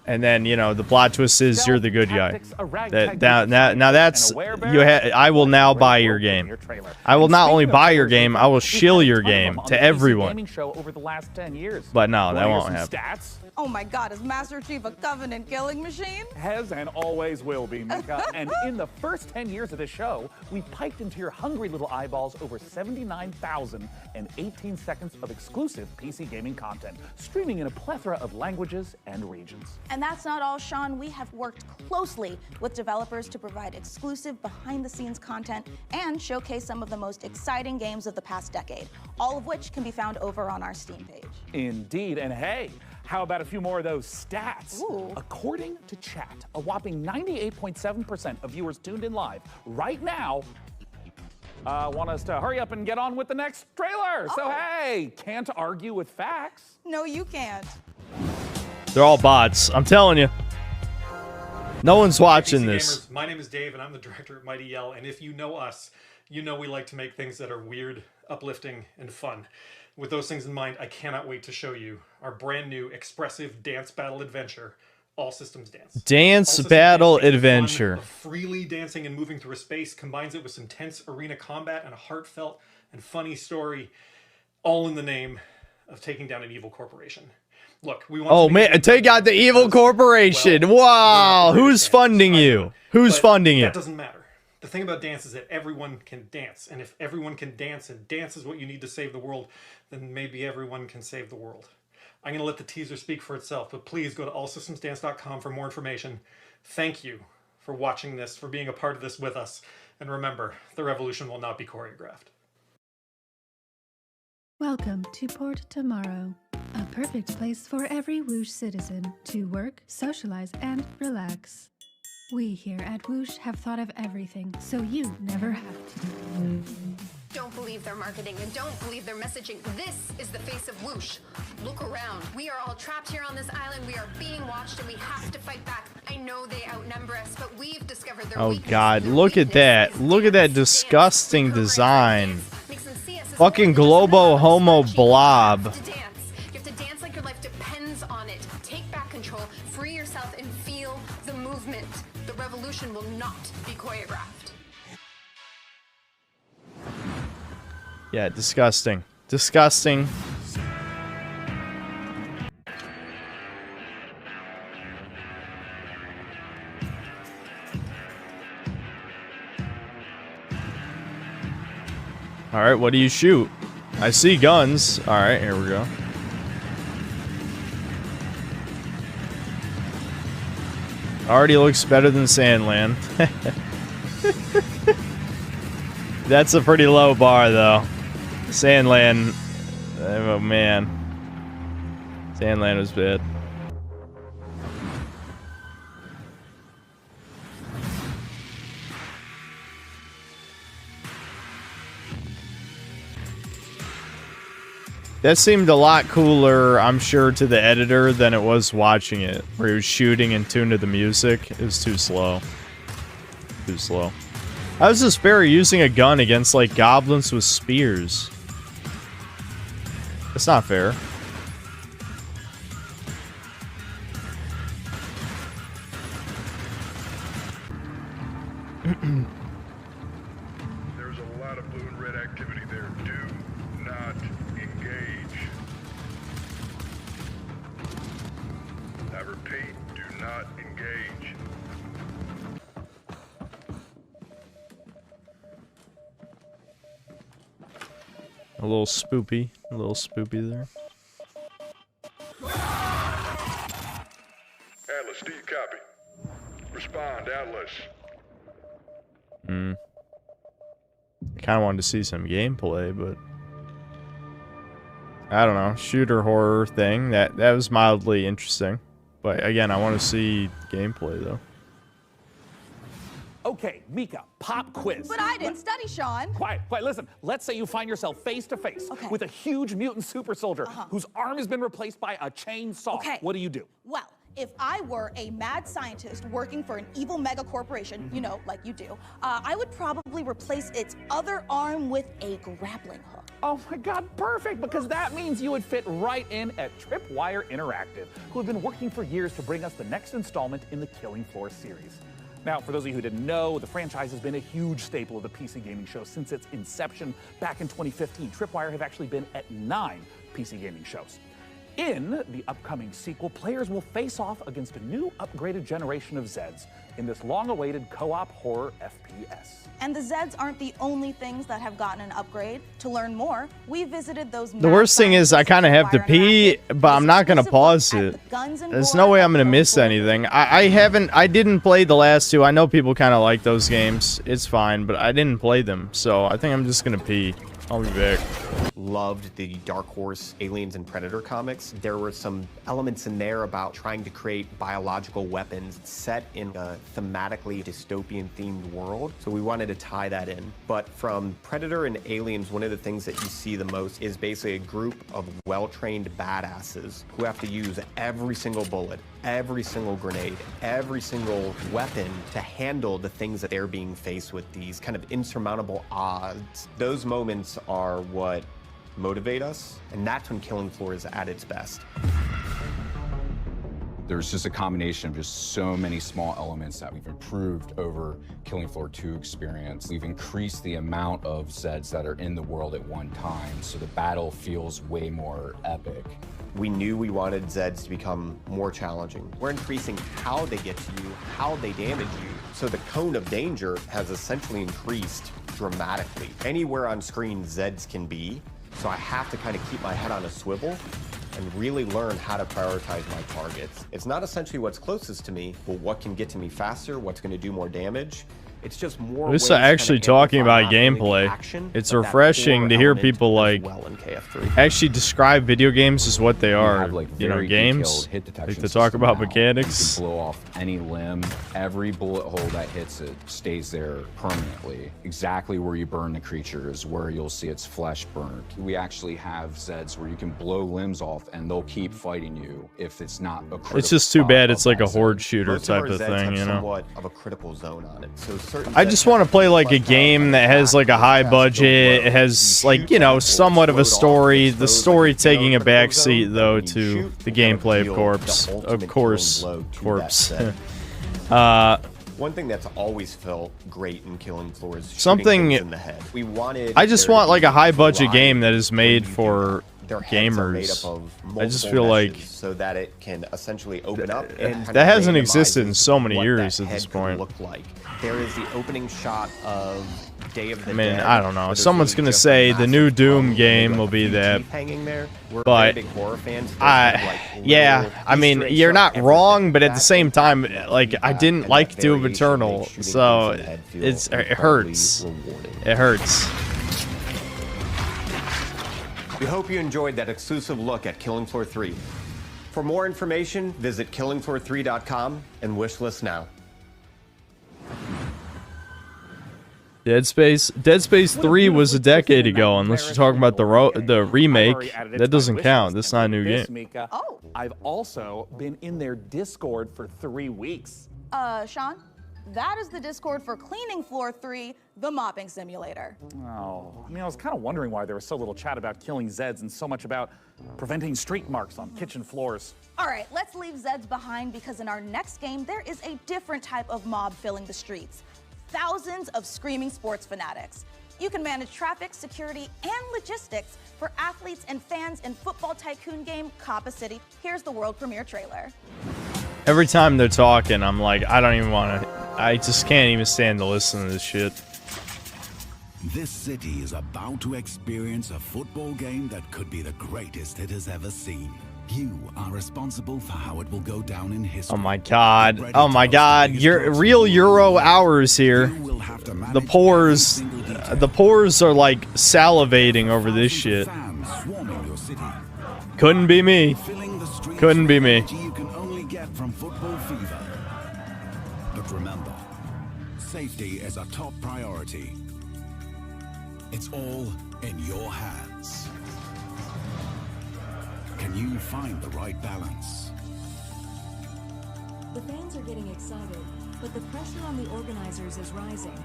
And then, you know, the plot twist is you're the good guy. Now that's... I will now buy your game. I will not only buy your game, I will shill your game to everyone. But no, that won't happen. Oh my god, is Master Chief a Covenant killing machine? Has and always will be, Mika. And in the first 10 years of this show, we piped into your hungry little eyeballs over 79,018 seconds of exclusive PC gaming content, streaming in a plethora of languages and regions. And that's not all, Sean. We have worked closely with developers to provide exclusive behind-the-scenes content and showcase some of the most exciting games of the past decade, all of which can be found over on our Steam page. Indeed, and hey, how about a few more of those stats? Ooh. According to chat, a whopping 98.7% of viewers tuned in live right now want us to hurry up and get on with the next trailer. So hey, can't argue with facts. No, you can't. They're all bots, I'm telling you. No one's watching this. Gamers, my name is Dave, and I'm the director at Mighty Yell. And if you know us, you know we like to make things that are weird, uplifting, and fun. With those things in mind, I cannot wait to show you our brand new expressive dance battle adventure, All Systems Dance. Dance Battle Adventure. Freely dancing and moving through a space, combines it with some tense arena combat and a heartfelt and funny story, all in the name of taking down an evil corporation. Look, we want. Oh man, take out the evil corporation! Wow, who's funding you? Who's funding you? That doesn't matter. The thing about dance is that everyone can dance, and if everyone can dance, and dance is what you need to save the world, then maybe everyone can save the world. I'm going to let the teaser speak for itself, but please go to allsystemsdance.com for more information. Thank you for watching this, for being a part of this with us, and remember, the revolution will not be choreographed. Welcome to Port Tomorrow, a perfect place for every Whoosh citizen to work, socialize, and relax. We here at Whoosh have thought of everything, so you never have to. Don't believe their marketing and don't believe their messaging. This is the face of Whoosh. Look around. We are all trapped here on this island. We are being watched and we have to fight back. I know they outnumber us, but we've discovered their Oh god, look at that. Look at that disgusting design. Fucking Globo Homo Blob. You have to dance like your life depends on it. Take back control, free yourself, and feel the movement. The revolution will not be choreographed. Yeah, disgusting. Disgusting. All right, what do you shoot? I see guns. All right, here we go. Already looks better than Sandland. That's a pretty low bar, though. Sandland, oh man. Sandland was bad. That seemed a lot cooler, I'm sure, to the editor than it was watching it, where he was shooting in tune to the music. It was too slow. Too slow. How is this fair using a gun against, like, goblins with spears? It's not fair. There's a lot of blue and red activity there. Do not engage. I repeat, do not engage. A little spoopy there. Atlas, do you copy? Respond, Atlas. I kind of wanted to see some gameplay, but I don't know. Shooter horror thing, that was mildly interesting. But again, I want to see gameplay though. Okay, Mika, pop quiz. But I didn't study, Sean. Quiet, listen. Let's say you find yourself face to face with a huge mutant super soldier whose arm has been replaced by a chainsaw. Okay. What do? Well, if I were a mad scientist working for an evil mega corporation, you know, like you do, I would probably replace its other arm with a grappling hook. Oh my God, perfect, because that means you would fit right in at Tripwire Interactive, who have been working for years to bring us the next installment in the Killing Floor series. Now, for those of you who didn't know, the franchise has been a huge staple of the PC gaming show since its inception back in 2015. Tripwire have actually been at 9 PC gaming shows. In the upcoming sequel, players will face off against a new upgraded generation of Zeds in this long-awaited co-op horror FPS. And the Zeds aren't the only things that have gotten an upgrade. To learn more, we visited those. The worst thing is I kind of have to pee, but I'm not going to pause it. There's no way I'm going to miss anything. I didn't play the last two. I know people kind of like those games. It's fine, but I didn't play them. So I think I'm just going to pee. I'll be back. Loved the Dark Horse Aliens and Predator comics. There were some elements in there about trying to create biological weapons set in a thematically dystopian themed world. So we wanted to tie that in. But from Predator and Aliens, one of the things that you see the most is basically a group of well-trained badasses who have to use every single bullet, every single grenade, every single weapon to handle the things that they're being faced with, these kind of insurmountable odds. Those moments are what motivate us, and that's when Killing Floor is at its best. There's just a combination of just so many small elements that we've improved over Killing Floor 2 experience. We've increased the amount of Zeds that are in the world at one time, so the battle feels way more epic. We knew we wanted Zeds to become more challenging. We're increasing how they get to you, how they damage you. So the cone of danger has essentially increased dramatically. Anywhere on screen Zeds can be, so I have to kind of keep my head on a swivel and really learn how to prioritize my targets. It's not essentially what's closest to me, but what can get to me faster, what's going to do more damage. It's just more This is ways to actually kind of talking about amplify not only the gameplay. action, It's but that refreshing core to hear element people as like well in KF3. actually describe video games as what they are. have, like, You know, very games. detailed hit Like detection to talk system about now. mechanics. You can blow off any limb. Every bullet hole that hits it stays there permanently. Exactly where you burn the creature is where you'll see its flesh burnt. We actually have Zeds where you can blow limbs off and they'll keep fighting you if it's not a critical It's just too spot bad of it's like that a horde Zed. shooter Most type our of Zeds thing, have you know. somewhat of a critical zone on it. So certain I Zeds just have want to play like a flushed out, game that has like a high budget. It has like, you know, somewhat of a story. The story taking a back seat though to the gameplay of course. One thing that's always felt great in Killing Floor is shooting Something things in the head. We wanted I just there want to like be a high budget variety game that is when made you do for that. Their heads are made gamers. up of I just multiple feel like meshes so that it can essentially open up and kind of that hasn't randomizes existed in so many what years that at this head could point. look like. There is the opening shot of Day of the I mean, Dead, I don't know. where there's Someone's really gonna just say a the new massive Doom column game with will a be few that, teeth hanging there. We're but very big horror fans. There's kind of, like, yeah, little I mean, Easter eggs you're throughout not wrong, but at the that same time, impact like, I didn't and like that Doom variation Eternal, makes shooting so things in the head feel it incredibly hurts. rewarding. It hurts. We hope you enjoyed that exclusive look at Killing Floor 3. For more information, visit killingfloor3.com and wishlist now. Dead Space 3 was a decade ago, unless you're talking about the remake. That doesn't count. That's not a new game. Mika. Oh. I've also been in their Discord for 3 weeks. Sean, that is the Discord for Cleaning Floor 3, the mopping simulator. Oh, I mean, I was kind of wondering why there was so little chat about killing Zeds and so much about preventing streak marks on kitchen floors. All right, let's leave Zeds behind because in our next game, there is a different type of mob filling the streets. Thousands of screaming sports fanatics. You can manage traffic, security, and logistics for athletes and fans in football tycoon game Coppa City. Here's the world premiere trailer. Every time they're talking, I'm like, I don't even want to. I just can't even stand to listen to this shit. This city is about to experience a football game that could be the greatest it has ever seen. You are responsible for how it will go down in history. Oh my god. Oh my god. You're real Euro hours here. The pores are like salivating over this shit. Couldn't be me. Couldn't be me. You can only get from football fever. But remember, safety is a top priority. It's all in your hands. Can you find the right balance? The fans are getting excited, but the pressure on the organizers is rising.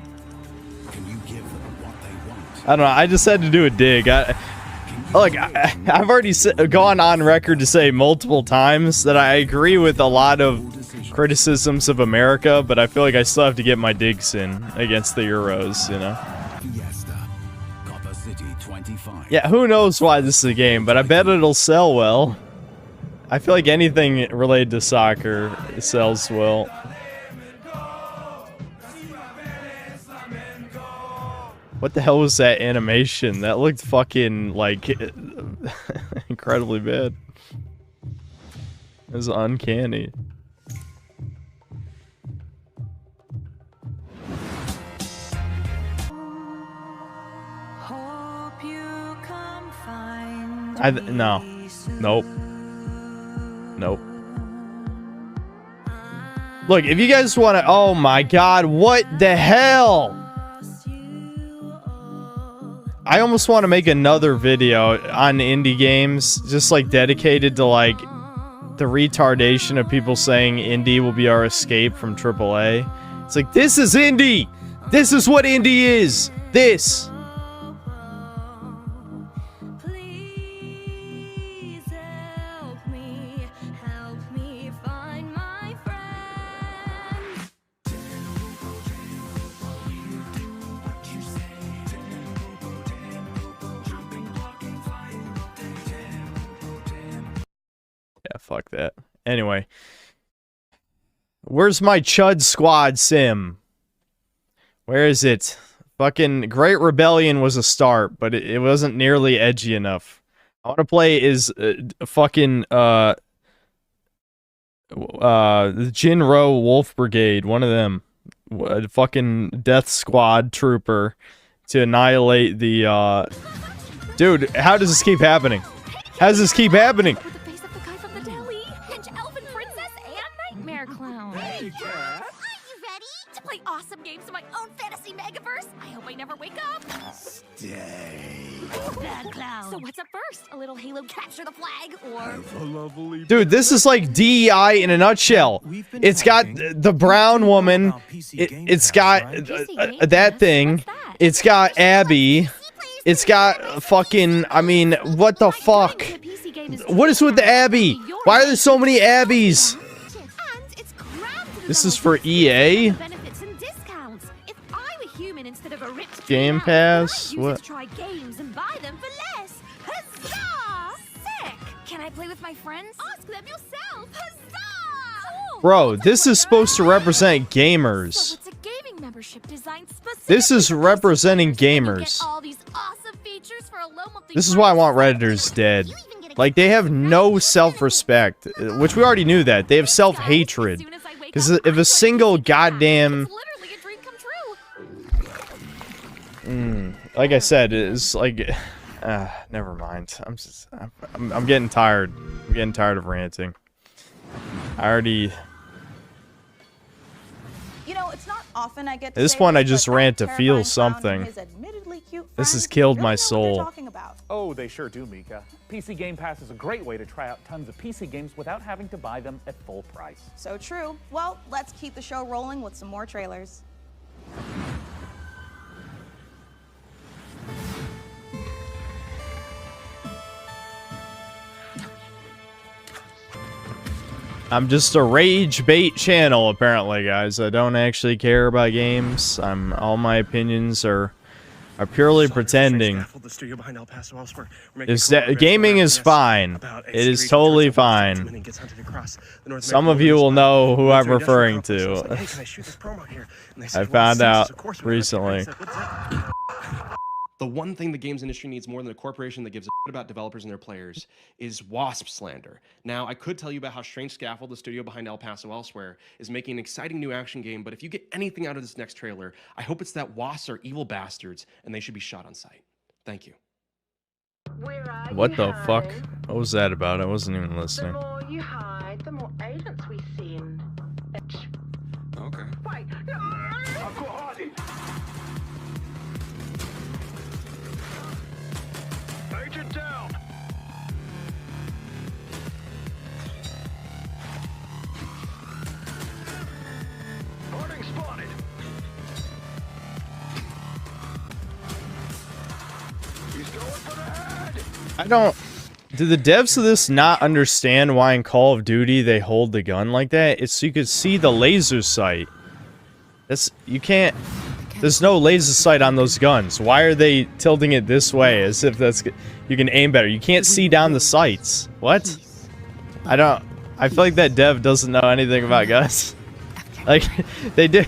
Can you give them what they want? I don't know. I just had to do a dig. I've already gone on record to say multiple times that I agree with a lot of criticisms of America, but I feel like I still have to get my digs in against the Euros, you know? Yeah, who knows why this is a game, but I bet it'll sell well. I feel like anything related to soccer sells well. What the hell was that animation? That looked fucking, like, incredibly bad. It was uncanny. No. Nope. Nope. Look, if you guys want to... Oh my god, what the hell? I almost want to make another video on indie games, just like dedicated to like the retardation of people saying indie will be our escape from AAA. It's like, this is indie! This is what indie is! This! Yeah, fuck that. Anyway. Where's my Chud Squad sim? Where is it? Fucking Great Rebellion was a start, but it wasn't nearly edgy enough. I want to play is fucking the Jinro Wolf Brigade, one of them. Fucking Death Squad trooper to annihilate the Dude, how does this keep happening? How does this keep happening? Nightmare Clown. Hey, Cat! Are you ready to play awesome games in my own fantasy megaverse? I hope I never wake up. Stay. Bad Clown. So what's up first? A little Halo capture the flag, or... Dude, this is like DEI in a nutshell. It's got the brown woman. It's got that thing. It's got Abby. It's got fucking... I mean, what the fuck? What is with the Abby? Why are there so many Abbies? This is for EA? Game Pass? What? Try games and buy them for less. Huzzah! Sick! Can I play with my friends? Ask them yourself. Huzzah! Cool. Bro, this is supposed to represent gamers. So it's a gaming Prime membership designed This is representing gamers. all these awesome features for a low monthly This is why I want Redditors dead. Like, they have no self-respect, which we already knew that. They have self-hatred. Because if a single goddamn... like I said, it's like... never mind. I'm getting tired. I'm getting tired of ranting. I already... You know, it's not often I get At to this say point, this, I just but that rant to terrifying feel clown and something. his admittedly cute This has friend killed really my know what they're soul. talking about. Oh, they sure do, Mika. PC Game Pass is a great way to try out tons of PC games without having to buy them at full price. So true. Well, let's keep the show rolling with some more trailers. I'm just a rage bait channel, apparently, guys. I don't actually care about games. All my opinions are purely pretending. Gaming is fine. It is totally fine. Some of you will know who I'm referring to. I found out recently. The one thing the games industry needs more than a corporation that gives a shit about developers and their players is WASP slander. Now, I could tell you about how Strange Scaffold, the studio behind El Paso Elsewhere, is making an exciting new action game, but if you get anything out of this next trailer, I hope it's that WASPs are evil bastards and they should be shot on sight. Thank you. What the fuck? What was that about? I wasn't even listening. The more you hide, the more agents we send. Okay. Wait. Agent down. Harding spotted. He's going for the head. I don't... Do the devs of this not understand why in Call of Duty they hold the gun like that? It's so you could see the laser sight. You can't... There's no laser sight on those guns. Why are they tilting it this way as if you can aim better? You can't see down the sights. What? I feel like that dev doesn't know anything about guns. Like, they did...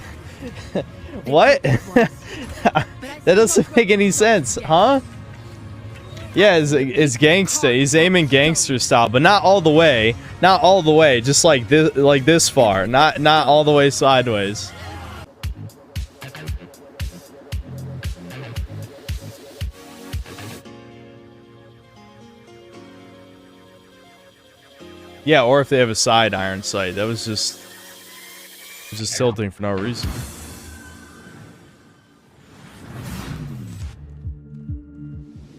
What? That doesn't make any sense, huh? Yeah, it's gangsta. He's aiming gangster style, but not all the way. Not all the way. Just like this far. Not all the way sideways. Yeah, or if they have a side iron sight. That was just tilting for no reason.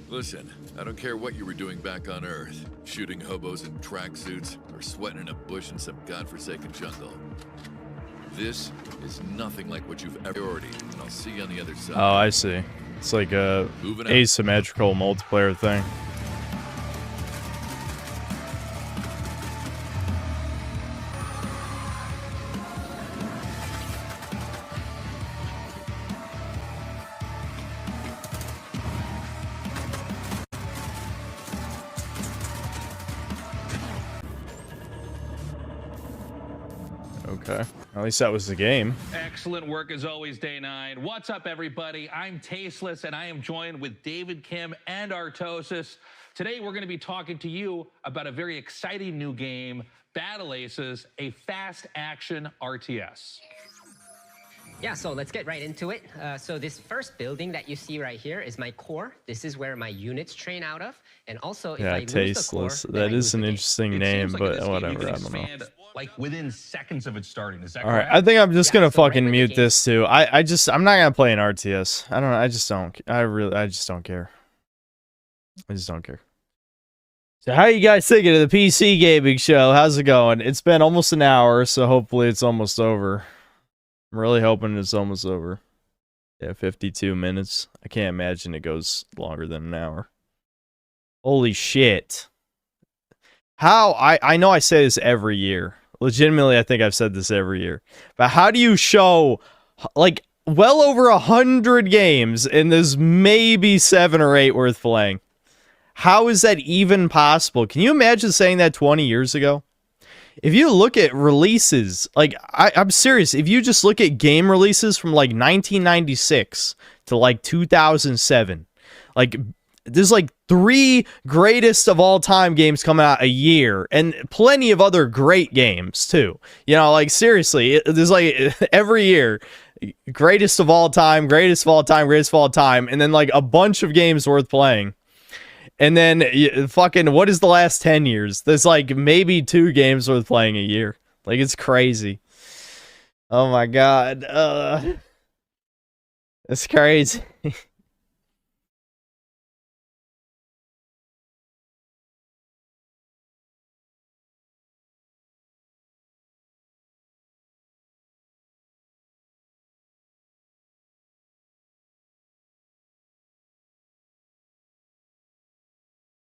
Listen, I don't care what you were doing back on Earth. Shooting hobos in tracksuits or sweating in a bush in some godforsaken jungle. This is nothing like what you've ever already, and I'll see you on the other side. Oh, I see. It's like a asymmetrical multiplayer thing. Okay. At least that was the game. Excellent work as always, Day 9. What's up, everybody? I'm Tasteless, and I am joined with David Kim and Artosis. Today, we're going to be talking to you about a very exciting new game, Battle Aces, a fast-action RTS. Yeah, so let's get right into it. So this first building that you see right here is my core. This is where my units train out of. And also, if I lose Tasteless. the core, That is an interesting name, but whatever. I don't know. Like within seconds of it starting. Is that All right, correct? I think I'm just gonna fucking mute this too. I'm not gonna play an RTS. I don't know. I just don't care. I just don't care. So how you guys thinking of the PC gaming show? How's it going? It's been almost an hour, so hopefully it's almost over. I'm really hoping it's almost over. Yeah, 52 minutes. I can't imagine it goes longer than an hour. Holy shit. How? I know I say this every year. Legitimately, I think I've said this every year. But how do you show, like, well over 100 games and there's maybe 7 or 8 worth playing? How is that even possible? Can you imagine saying that 20 years ago? if you look at releases, like I'm serious, if you just look at game releases from like 1996 to like 2007, like there's like 3 greatest of all time games coming out a year, and plenty of other great games too. You know, like seriously, there's like every year, greatest of all time, greatest of all time, greatest of all time, and then like a bunch of games worth playing. And then fucking, what is the last 10 years? There's like maybe 2 games worth playing a year. Like, it's crazy. Oh my god. It's crazy.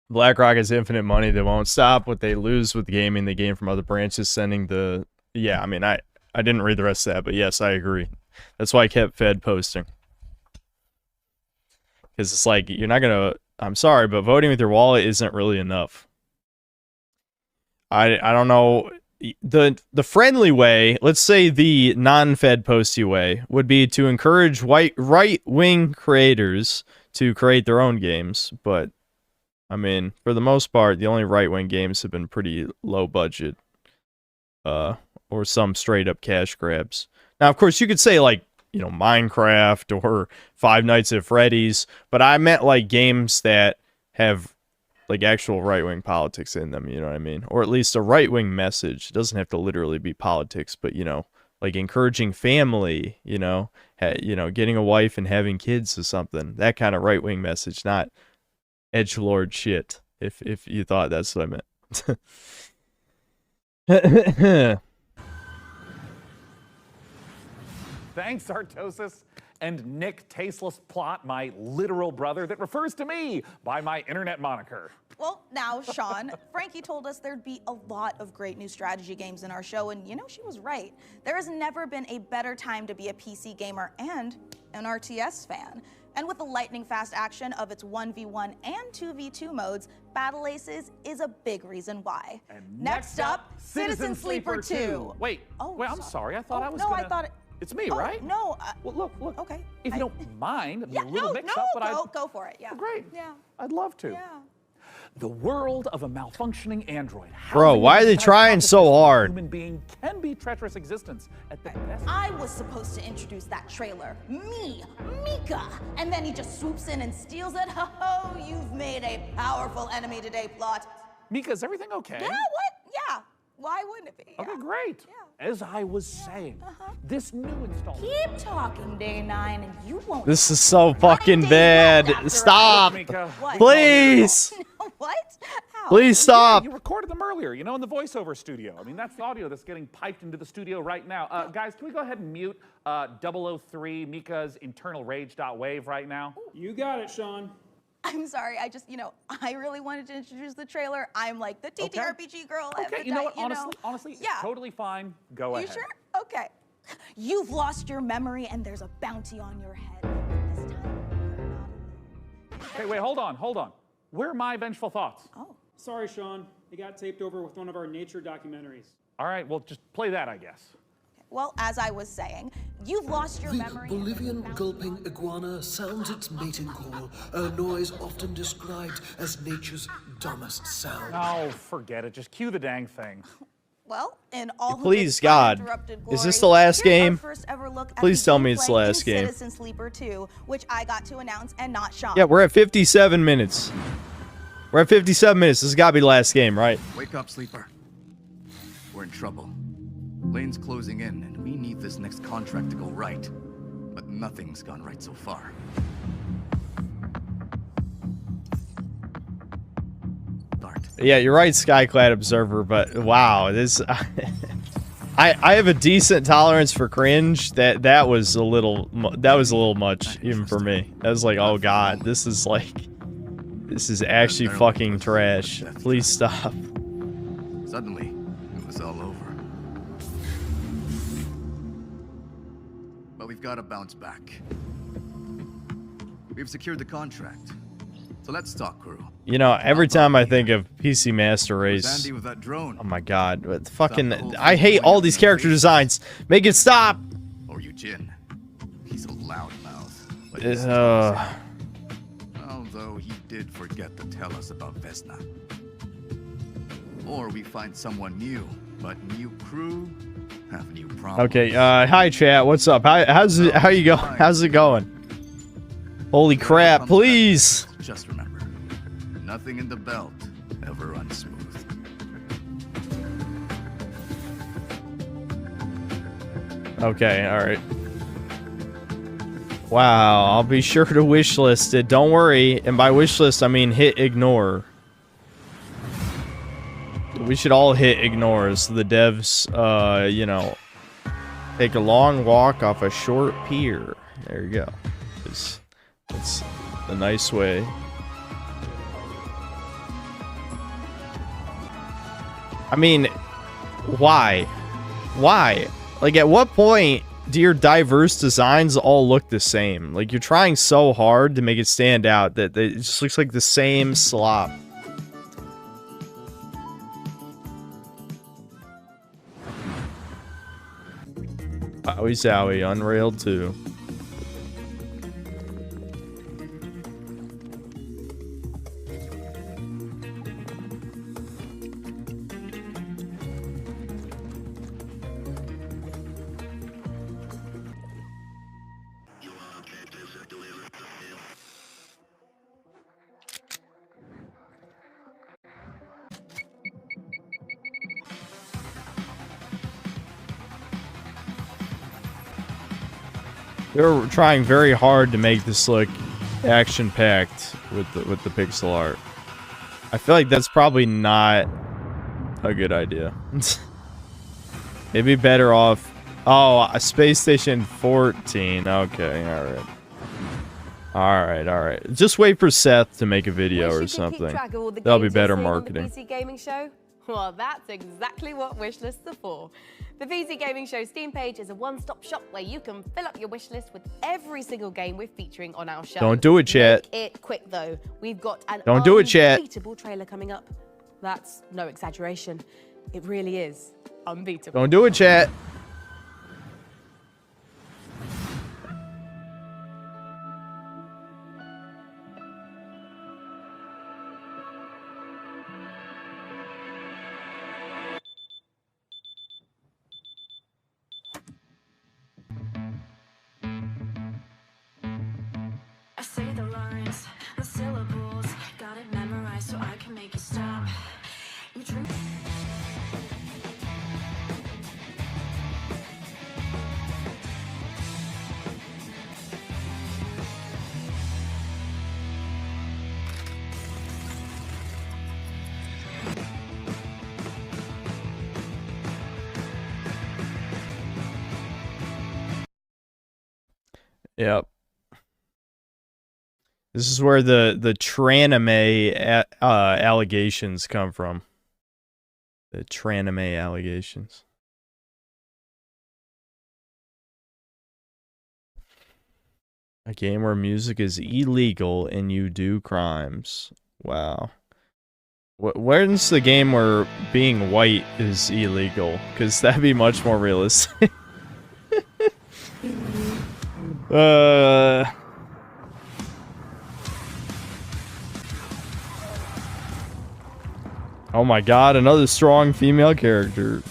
BlackRock has infinite money that won't stop. What they lose with gaming, they gain from other branches, sending the... Yeah, I mean, I didn't read the rest of that, but yes, I agree. That's why I kept Fed posting. Because it's like, you're not going to... I'm sorry, but voting with your wallet isn't really enough. I don't know... The friendly way, let's say the non-Fed posty way, would be to encourage right-wing creators to create their own games, but... I mean, for the most part, the only right-wing games have been pretty low budget. Or some straight-up cash grabs. Now, of course, you could say, like, you know, Minecraft or Five Nights at Freddy's, but I meant, like, games that have, like, actual right-wing politics in them, you know what I mean? Or at least a right-wing message. It doesn't have to literally be politics, but, you know, like encouraging family, you know, getting a wife and having kids or something. That kind of right-wing message, not... edgelord shit, if you thought that's what I meant. Thanks, Artosis. And Nick Tasteless Plot, my literal brother that refers to me by my internet moniker. Well, now, Sean, Frankie told us there'd be a lot of great new strategy games in our show, and you know, she was right. There has never been a better time to be a PC gamer and an RTS fan. And with the lightning-fast action of its 1v1 and 2v2 modes, Battle Aces is a big reason why. And next up, Citizen Sleeper 2. Wait, I'm sorry. I thought I was gonna... I thought it... It's me, right? No. Well, look. Okay. If you don't mind, Yeah, a little mix-up, but go for it, yeah. Oh, great. Yeah. I'd love to. Yeah. The world of a malfunctioning android. Bro, why are they trying so hard? Human being can be treacherous existence at the best. I was supposed to introduce that trailer. Me, Mika. And then he just swoops in and steals it. Oh, you've made a powerful enemy today, Plot. Mika, is everything okay? Yeah, what? Yeah. Why wouldn't it be? Okay, great. As I was saying, this new installment. Keep talking, Day 9, and you won't. This is so fucking bad. Stop. What? Please. What? How? Please stop. Yeah, you recorded them earlier, you know, in the voiceover studio. I mean, that's the audio that's getting piped into the studio right now. Guys, can we go ahead and mute 003 Mika's internal rage.wave right now? You got it, Sean. I'm sorry, I really wanted to introduce the trailer. I'm like the TTRPG girl. Okay, you know what, honestly, yeah. It's totally fine. Go ahead. You sure? Okay. You've lost your memory and there's a bounty on your head. This time, you're not alone. Okay, wait, hold on. Where are my vengeful thoughts? Oh. Sorry, Sean. It got taped over with one of our nature documentaries. All right, well, just play that, I guess. Well, as I was saying, you've lost your memory. The Bolivian gulping iguana sounds its mating call, a noise often described as nature's dumbest sound. Oh, forget it. Just cue the dang thing. Well, in all Please, God, is this the last game? Please tell me it's the last game. Citizen Sleeper 2, which I got to announce and not Sean. Yeah, we're at 57 minutes. We're at 57 minutes. This has got to be the last game, right? Wake up, Sleeper. We're in trouble. Lane's closing in, and we need this next contract to go right. But nothing's gone right so far. Yeah, you're right, Skyclad Observer, but wow, this... I have a decent tolerance for cringe. That was a little much, even for me. I was like, oh god, this is actually fucking trash. Please stop. Suddenly, it was all over. But we've got to bounce back. We've secured the contract. So let's talk, crew. You know, every time I think of PC Master Race, Andy with that drone. oh my god, but fucking, I hate all these character designs. Make it stop. Or Eugene. He's a loudmouth. But although he did forget to tell us about Vesna. Or we find someone new, but new crew have new problems. Okay, hi chat, what's up? How you go? How's it going? Holy crap, please. Just remember, nothing in the belt ever runs smooth. Okay, alright. Wow, I'll be sure to wishlist it. Don't worry. And by wishlist, I mean hit ignore. We should all hit ignore so the devs, you know, take a long walk off a short pier. There you go. It's a nice way. I mean, why? Why? Like, at what point do your diverse designs all look the same? Like, you're trying so hard to make it stand out that it just looks like the same slop. Owie Zowie, Unrailed 2. They're trying very hard to make this look action-packed with the pixel art. I feel like that's probably not a good idea. It'd be better off. Oh, a Space Station 14. Okay, all right. Just wait for Seth to make a video or something. That'll be better marketing. PC Gaming Show? Well, that's exactly what wishlists are for. The PC Gaming Show Steam page is a one-stop shop where you can fill up your wishlist with every single game we're featuring on our show. Don't do it, chat. Make it quick though. We've got an Don't do it, chat. unbeatable trailer coming up. That's no exaggeration. It really is unbeatable. Don't do it, chat. I say the lines, the syllables, got it memorized so I can make you stop. You drink. Yep. This is where the tranime allegations come from. The tranime allegations. A game where music is illegal and you do crimes. Wow. Where's the game where being white is illegal? Because that'd be much more realistic. Oh my god, another strong female character.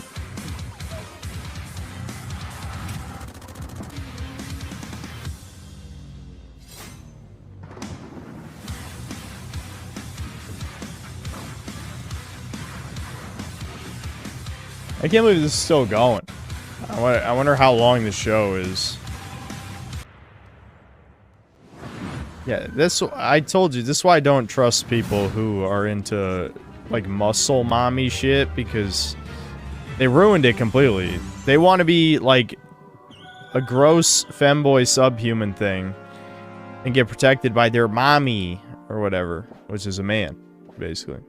I can't believe this is still going. I wonder how long the show is. Yeah, I told you, this is why I don't trust people who are into, like, muscle mommy shit, because they ruined it completely. They want to be, like, a gross femboy subhuman thing and get protected by their mommy or whatever, which is a man, basically.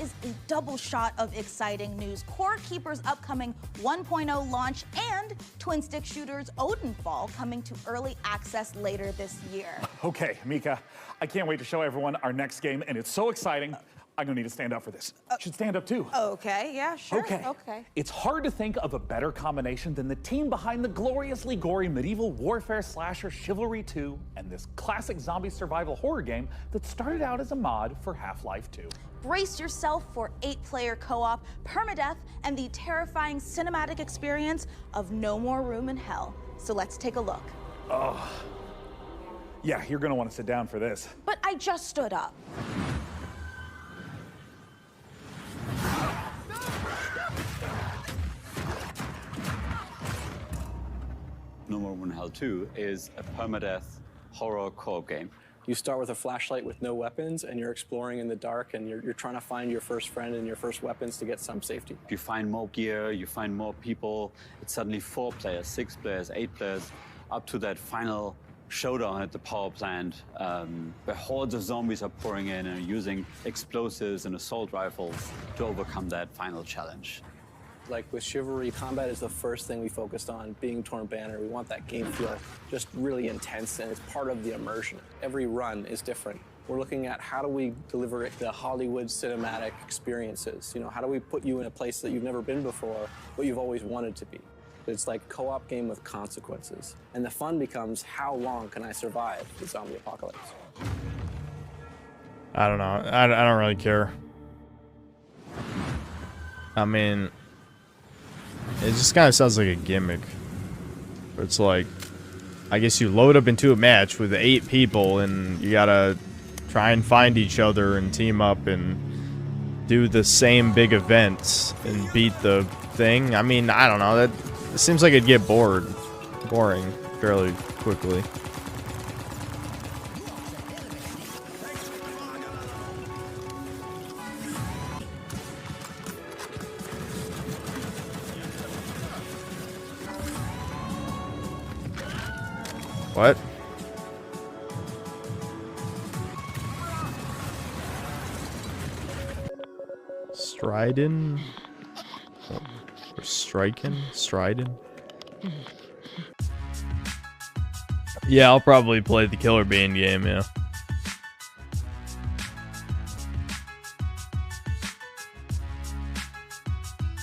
is a double shot of exciting news. Core Keeper's upcoming 1.0 launch and twin stick shooters Odenfall coming to early access later this year. Okay, Mika, I can't wait to show everyone our next game, and it's so exciting. I'm gonna need to stand up for this. You should stand up too. Okay, yeah, sure. Okay. It's hard to think of a better combination than the team behind the gloriously gory medieval warfare slasher Chivalry 2 and this classic zombie survival horror game that started out as a mod for Half-Life 2. Brace yourself for 8-player co-op, permadeath, and the terrifying cinematic experience of No More Room in Hell. So let's take a look. Oh. Yeah, you're gonna want to sit down for this. But I just stood up. No More Room in Hell 2 is a permadeath horror co-op game. You start with a flashlight with no weapons, and you're exploring in the dark, and you're trying to find your first friend and your first weapons to get some safety. You find more gear, you find more people. It's suddenly 4 players, 6 players, 8 players, up to that final showdown at the power plant, where hordes of zombies are pouring in and are using explosives and assault rifles to overcome that final challenge. Like with Chivalry, combat is the first thing we focused on, being Torn Banner. We want that game feel just really intense, and it's part of the immersion. Every run is different. We're looking at how do we deliver the Hollywood cinematic experiences? You know, how do we put you in a place that you've never been before, but you've always wanted to be? It's like a co-op game with consequences. And the fun becomes, how long can I survive the zombie apocalypse? I don't know. I don't really care. I mean, it just kind of sounds like a gimmick. It's like, I guess you load up into a match with 8 people and you gotta try and find each other and team up and do the same big events and beat the thing. I mean, I don't know. That it seems like it'd get boring fairly quickly. What? Stridin? Or striking? Stridin? Yeah, I'll probably play the Killer Bean game, yeah.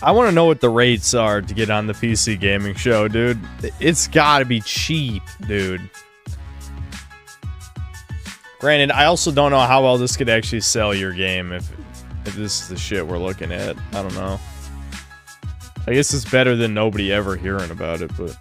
I want to know what the rates are to get on the PC gaming show, dude. It's gotta be cheap, dude. Granted, I also don't know how well this could actually sell your game if this is the shit we're looking at. I don't know. I guess it's better than nobody ever hearing about it, but...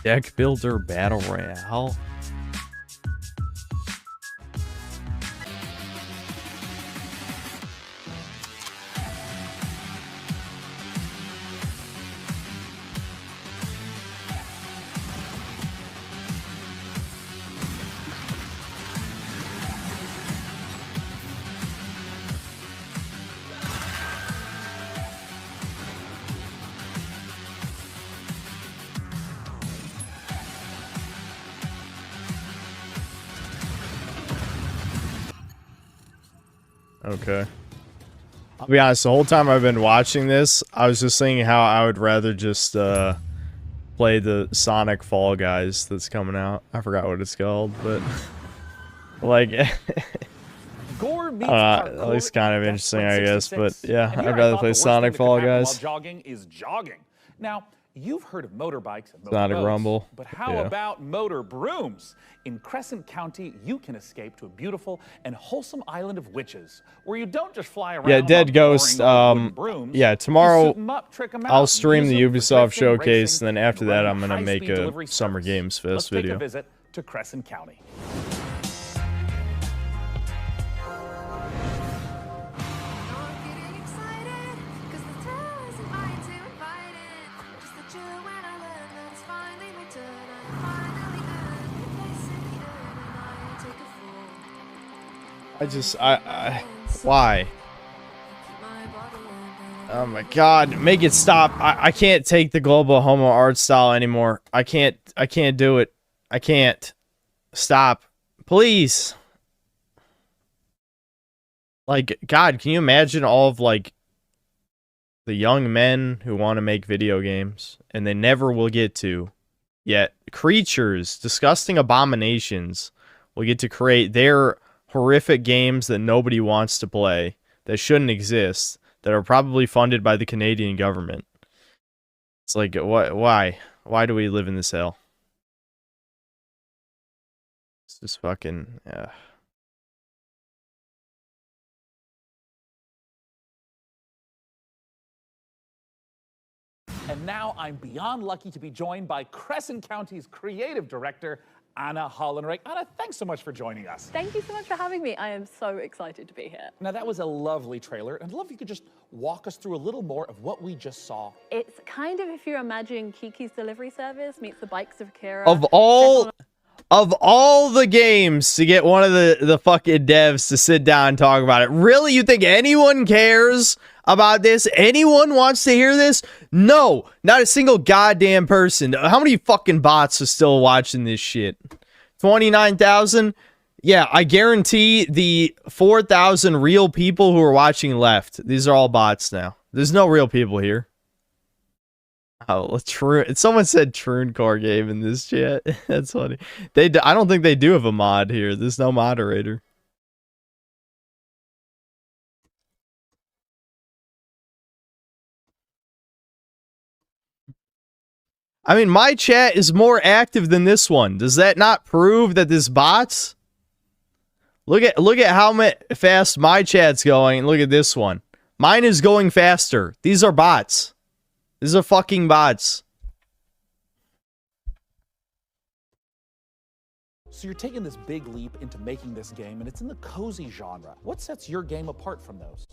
Deck Builder Battle Royale. Okay. I'll be honest, the whole time I've been watching this, I was just thinking how I would rather just play the Sonic Fall Guys that's coming out. I forgot what it's called, but like at least kind of interesting, I guess, but yeah, I'd rather play Sonic Fall Guys. Jogging is jogging. Now, you've heard of motorbikes and Sonic motorboats, Rumble. but how about motor brooms? In Crescent County, you can escape to a beautiful and wholesome island of witches, where you don't just fly around. Yeah, Dead Ghost. Brooms, yeah, tomorrow them up, trick 'em I'll out, stream use the them for Ubisoft drifting, showcase, racing, and then after that, I'm gonna running make high-speed a delivery Summer service. Games Fest Let's take video. a visit to Crescent County. Why? Oh my god, make it stop. I can't take the global homo art style anymore. I can't do it. I can't. Stop. Please. Like, God, can you imagine all of, like, the young men who want to make video games, and they never will get to, yet creatures, disgusting abominations, will get to create their horrific games that nobody wants to play, that shouldn't exist, that are probably funded by the Canadian government. It's like, why? Why do we live in this hell? It's just fucking... And now I'm beyond lucky to be joined by Crescent County's creative director, Anna Hollenreich. Anna, thanks so much for joining us. Thank you so much for having me. I am so excited to be here. Now, that was a lovely trailer, and I'd love if you could just walk us through a little more of what we just saw. It's kind of if you're imagining Kiki's Delivery Service meets the Bikes of Kira. Of all the games to get one of the fucking devs to sit down and talk about it, really, you think anyone cares about this? Anyone wants to hear this? No, not a single goddamn person. How many fucking bots are still watching this shit? 29,000? Yeah, I guarantee the 4,000 real people who are watching left. These are all bots now. There's no real people here. Oh, someone said Troon core game in this chat. That's funny. I don't think they do have a mod here. There's no moderator. I mean, my chat is more active than this one. Does that not prove that this bots? Look at how fast my chat's going. Look at this one. Mine is going faster. These are bots. These are fucking bots. So you're taking this big leap into making this game, and it's in the cozy genre. What sets your game apart from those?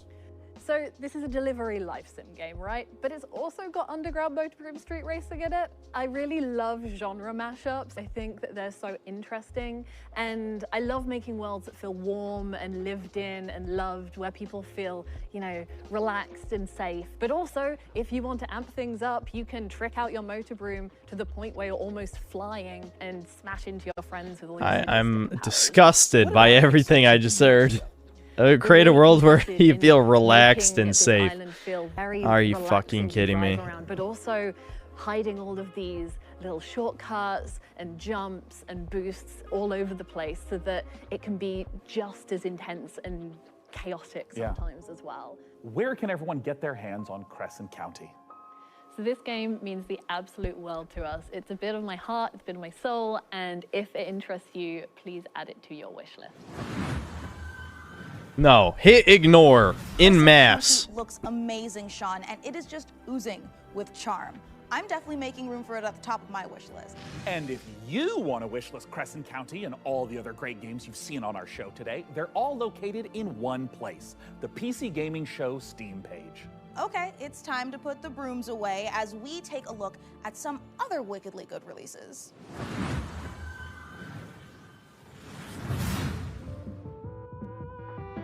So this is a delivery life sim game, right? But it's also got underground motorhome street racing in it. I really love genre mashups. I think that they're so interesting. And I love making worlds that feel warm and lived in and loved, where people feel, you know, relaxed and safe. But also, if you want to amp things up, you can trick out your motor broom to the point where you're almost flying and smash into your friends with all your I'm disgusted by everything I just heard. Create a world where you feel relaxed and safe. Are you fucking kidding me? But also hiding all of these little shortcuts and jumps and boosts all over the place so that it can be just as intense and chaotic sometimes as well. Where can everyone get their hands on Crescent County? So this game means the absolute world to us. It's a bit of my heart, it's a bit of my soul, and if it interests you, please add it to your wish list. No, hit ignore in mass. Looks amazing, Sean, and it is just oozing with charm. I'm definitely making room for it at the top of my wish list. And if you want to wishlist Crescent County and all the other great games you've seen on our show today, they're all located in one place, the PC Gaming Show Steam page. Okay, it's time to put the brooms away as we take a look at some other wickedly good releases.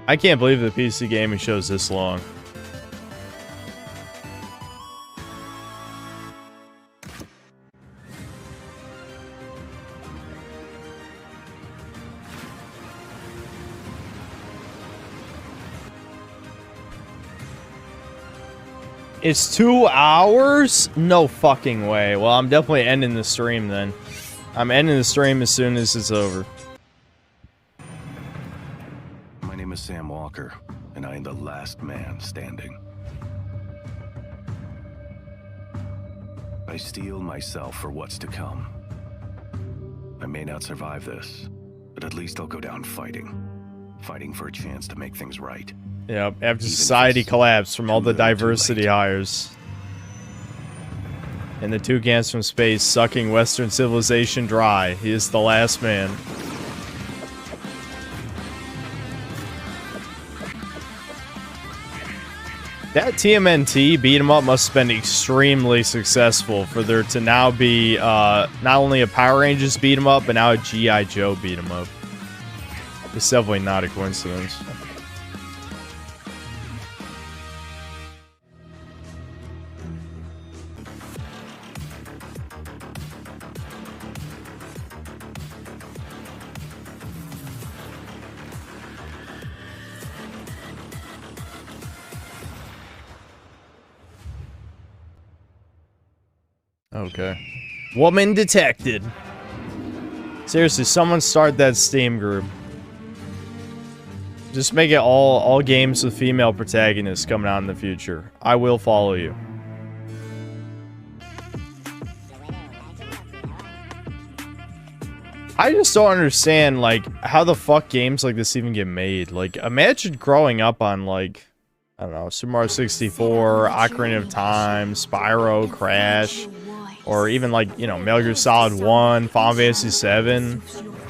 I can't believe the PC Gaming Show's this long. It's 2 hours? No fucking way. Well, I'm definitely ending the stream then. I'm ending the stream as soon as it's over. My name is Sam Walker, and I am the last man standing. I steel myself for what's to come. I may not survive this, but at least I'll go down fighting. Fighting for a chance to make things right. Yep, after society collapsed from all the diversity hires. And the toucans from space sucking Western civilization dry. He is the last man. That TMNT beat 'em up must have been extremely successful for there to now be not only a Power Rangers beat 'em up, but now a G.I. Joe beat 'em up. It's definitely not a coincidence. Okay. Woman detected. Seriously, someone start that Steam group. Just make it all games with female protagonists coming out in the future. I will follow you. I just don't understand, like, how the fuck games like this even get made. Like, imagine growing up on, like, I don't know, Super Mario 64, Ocarina of Time, Spyro, Crash, or even, like, you know, Metal Gear Solid 1, Final Fantasy 7.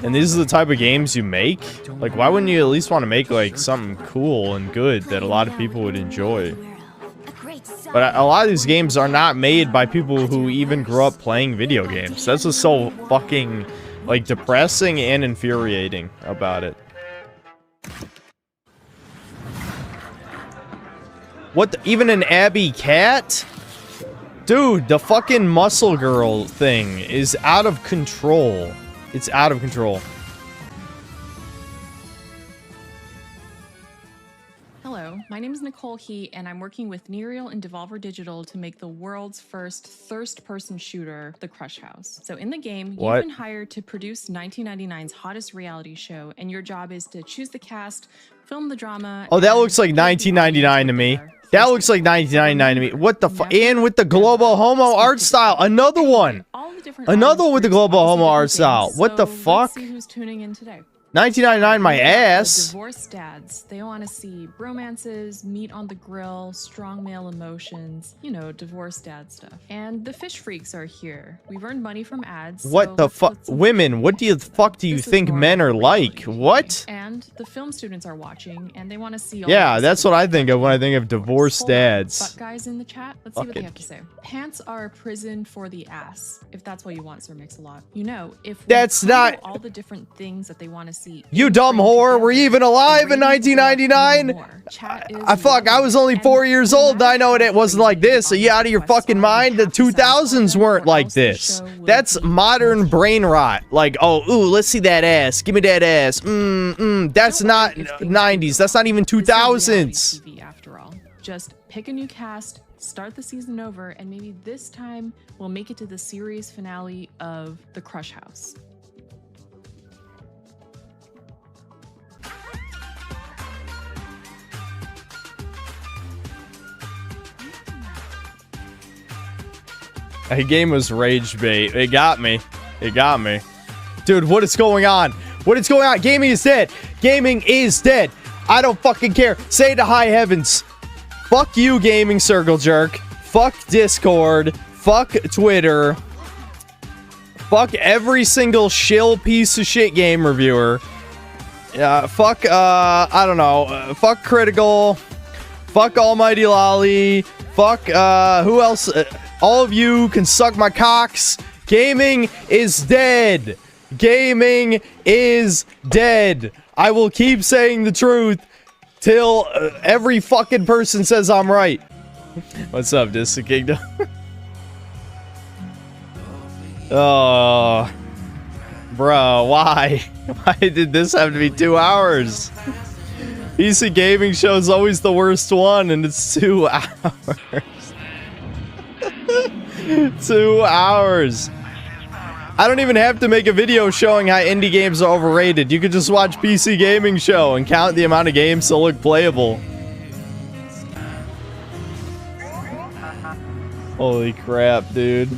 And these are the type of games you make? Like, why wouldn't you at least want to make, like, something cool and good that a lot of people would enjoy? But a lot of these games are not made by people who even grew up playing video games. That's what's so fucking, like, depressing and infuriating about it. What? Even an Abby cat? Dude, the fucking muscle girl thing is out of control. It's out of control. Hello, my name is Nicole He, and I'm working with Nereal and Devolver Digital to make the world's first thirst-person shooter, The Crush House. So in the game, What? you've been hired to produce 1999's hottest reality show, and your job is to choose the cast, film the drama. Oh, that looks like 1999 to me. That looks like 1999 to me. What the fuck? And with the global homo art style. Another one. Another one with the global homo art style. What the fuck? Let's see who's tuning in today. 1999 my ass. Divorced dads. They want to see romances, meat on the grill, strong male emotions, you know, divorced dad stuff. And the fish freaks are here. We've earned money from ads. What the fuck? Women, what do you think men are like? What? And the film students are watching, and they want to see all Yeah, this that's what I think of when I think of divorced dads. butt guys in the chat. Let's see what they have to say. Pants are a prison for the ass, if that's what you want, Sir Mix-a-Lot. You know, if we That's combo not- all the different things that they want to see. You dumb whore, were you even alive in 1999? I was only 4 years old and I know it wasn't like this. Are you out of your fucking mind? The 2000s weren't like this. That's modern brain rot. Like, oh, ooh, let's see that ass. Give me that ass. That's not 90s. That's not even 2000s. TV after all. Just pick a new cast, start the season over, and maybe this time we'll make it to the series finale of The Crush House. That game was rage bait. It got me. It got me. Dude, what is going on? What is going on? Gaming is dead. Gaming is dead. I don't fucking care. Say it to high heavens. Fuck you, Gaming Circle Jerk. Fuck Discord. Fuck Twitter. Fuck every single shill piece of shit game reviewer. Fuck, I don't know. Fuck Critical. Fuck Almighty Lolly. Fuck, who else? All of you can suck my cocks. Gaming is dead. Gaming is dead. I will keep saying the truth till every fucking person says I'm right. What's up, Distant Kingdom? Oh, bro, why? Why did this have to be 2 hours? PC Gaming Show is always the worst one, and it's 2 hours. 2 hours. I don't even have to make a video showing how indie games are overrated. You could just watch PC Gaming Show and count the amount of games that look playable. Holy crap, dude.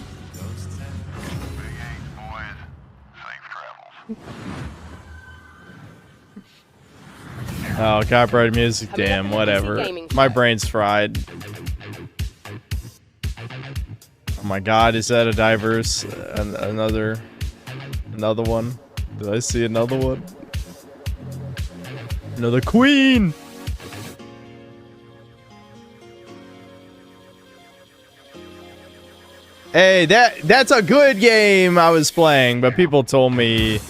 Oh, copyrighted music, damn, whatever. My brain's fried. Oh my god, is that a diverse? Another one? Did I see another one? Another queen! Hey, that's a good game I was playing, but people told me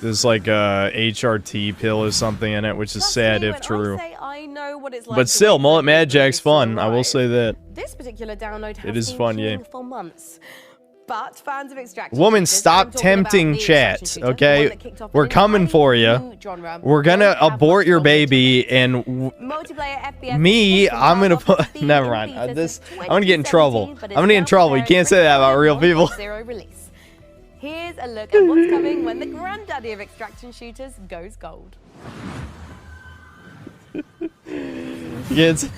there's like a HRT pill or something in it, which is sad if true. I know what it's like But still, Mullet Mad Jack's fun. I will say that. This particular download has It is been fun, queuing yeah. for months. But fans of Extraction Woman, shooters, stop I'm talking about tempting the chat, Extraction shooter, the one okay? that kicked off We're an coming for you. entirely new genre, We're gonna won't have abort much your longer to baby, and Multiplayer FPS me, has I'm gonna been off put. its Never feet mind. in beta This, since I'm gonna get in trouble. 2017, but I'm gonna get in it's trouble. now You can't say that about real people. 1.0 release. Here's a look at what's coming when the granddaddy of extraction shooters goes gold. Yes.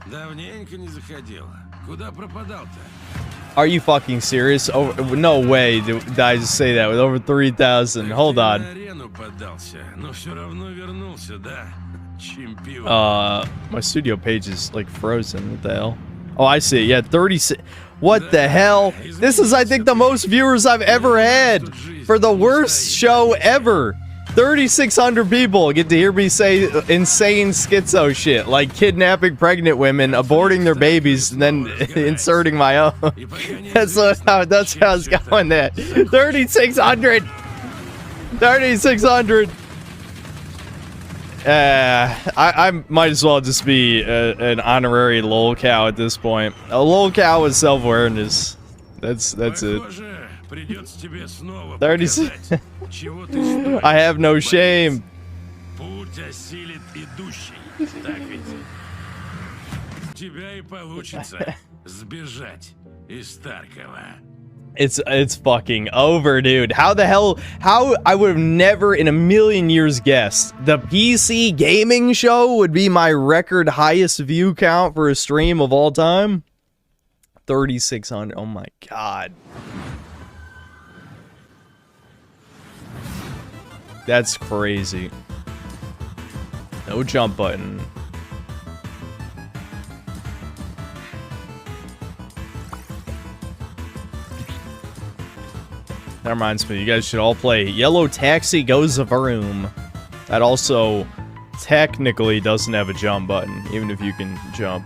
Давненько не заходила. Куда пропадал-то? Are you fucking serious? Oh, no way did I just say that with over 3,000. Hold on. Арену поддался, но все равно вернулся, да? Чемпион. My studio page is like frozen. What the hell? Oh, I see. Yeah, 36. What the hell? This is, I think, the most viewers I've ever had for the worst show ever. 3,600 people get to hear me say insane schizo shit, like kidnapping pregnant women, aborting their babies, and then inserting my own. That's how it's going there. 3,600! 3,600! I might as well just be an honorary lol cow at this point. A lol cow with self-awareness. That's it. 36. I have no shame. Путь осилит идущий. Так ведь? Тебя и получится сбежать из Таркова. It's fucking over, dude. How I would have never in a million years guessed the PC gaming show would be my record highest view count for a stream of all time. 3,600. Oh my god. That's crazy. No jump button. That reminds me, you guys should all play Yellow Taxi Goes a Vroom. That also technically doesn't have a jump button, even if you can jump.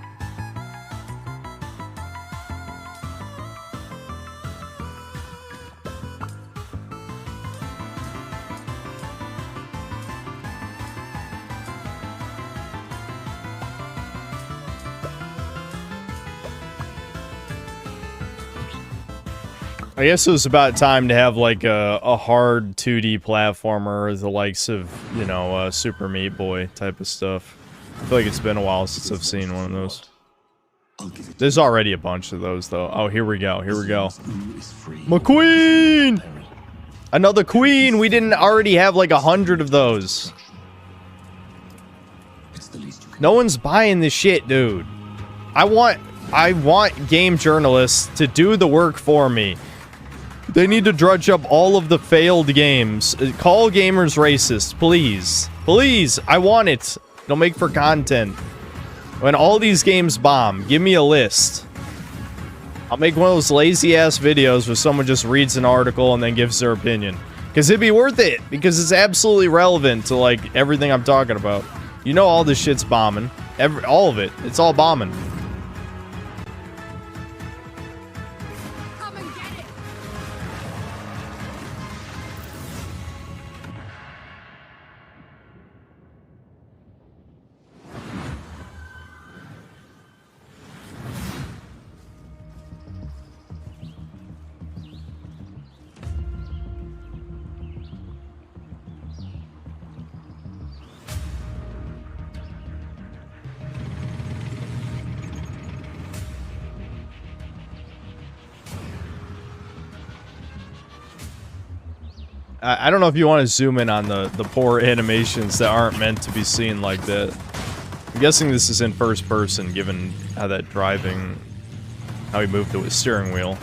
I guess it was about time to have like a hard 2D platformer, the likes of, you know, Super Meat Boy type of stuff. I feel like it's been a while since I've seen one of those. There's already a bunch of those though. Oh, here we go. Here we go. McQueen! Another queen! We didn't already have like 100 of those. No one's buying this shit, dude. I want game journalists to do the work for me. They need to drudge up all of the failed games. Call gamers racist, please. Please, I want it. It'll make for content. When all these games bomb, give me a list. I'll make one of those lazy-ass videos where someone just reads an article and then gives their opinion. Because it'd be worth it. Because it's absolutely relevant to, like, everything I'm talking about. You know all this shit's bombing. All of it. It's all bombing. I don't know if you want to zoom in on the poor animations that aren't meant to be seen like that. I'm guessing this is in first person, given how that driving, how he moved the steering wheel.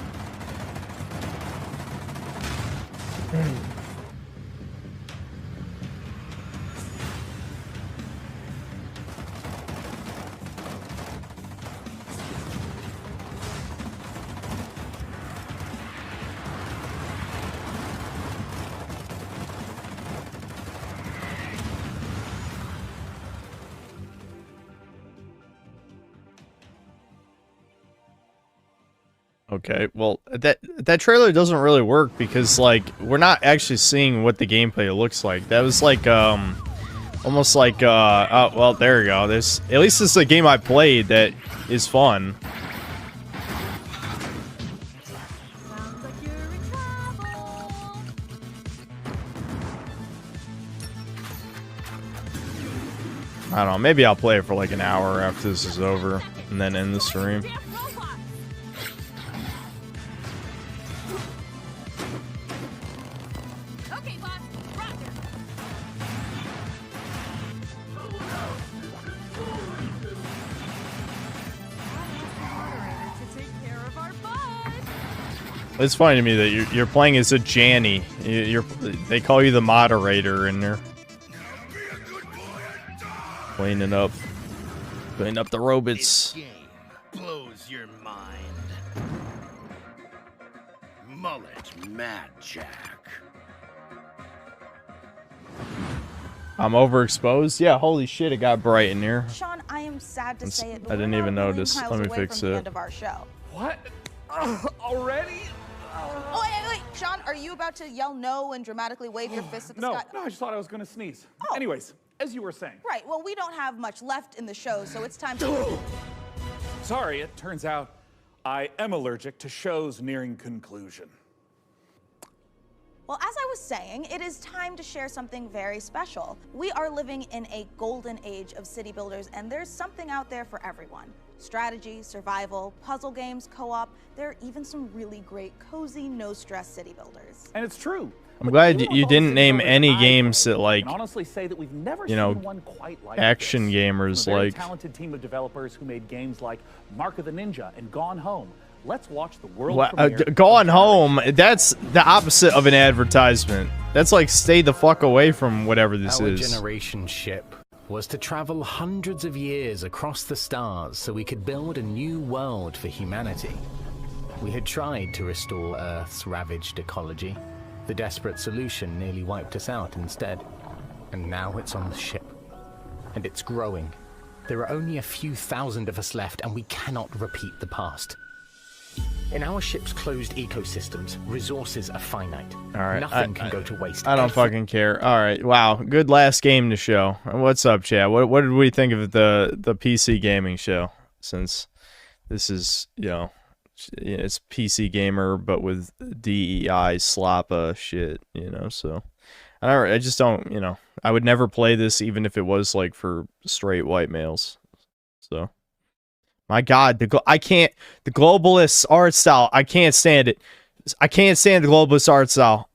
Okay, well, that trailer doesn't really work because, like, we're not actually seeing what the gameplay looks like. That was like, almost like, oh, well, there you go. At least this is a game I played that is fun. I don't know, maybe I'll play it for like an hour after this is over and then end the stream. It's funny to me that you're playing as a Janny. They call you the moderator and they're cleaning up the robots. Blows your mind. Mullet Mad Jack. I'm overexposed? Yeah, holy shit, it got bright in here. Sean, I am sad to say it, but I didn't we're even now notice. miles Let me away fix from the it. end of our show. What? Already? Oh, wait. Sean, are you about to yell no and dramatically wave your fist at the sky? No, I just thought I was gonna sneeze. Anyways, as you were saying. Right, well, we don't have much left in the show, so it's time to... Sorry, it turns out I am allergic to shows nearing conclusion. Well, as I was saying, it is time to share something very special. We are living in a golden age of city builders, and there's something out there for everyone. Strategy, survival, puzzle games, co-op, there are even some really great, cozy, no-stress city builders. And it's true. I'm glad you didn't name any games that, like, I can honestly say that we've never you know, seen one quite like action this. gamers From a very like. talented team of developers who made games like Mark of the Ninja and Gone Home. Let's watch the world Well, premiere. Gone Home, that's the opposite of an advertisement. That's like stay the fuck away from whatever this Our is. generation ship was to travel hundreds of years across the stars so we could build a new world for humanity. We had tried to restore Earth's ravaged ecology. The desperate solution nearly wiped us out instead. And now it's on the ship. And it's growing. There are only a few thousand of us left, and we cannot repeat the past. In our ship's closed ecosystems, resources are finite. All right, Nothing can go to waste. I don't fucking care. All right, wow, good last game to show. What's up, chat? What did we think of the PC gaming show? Since this is, you know, it's PC gamer but with DEI slappa shit, you know. So I just don't, you know, I would never play this even if it was like for straight white males. So. My God, the globalist art style. I can't stand it. I can't stand the globalist art style.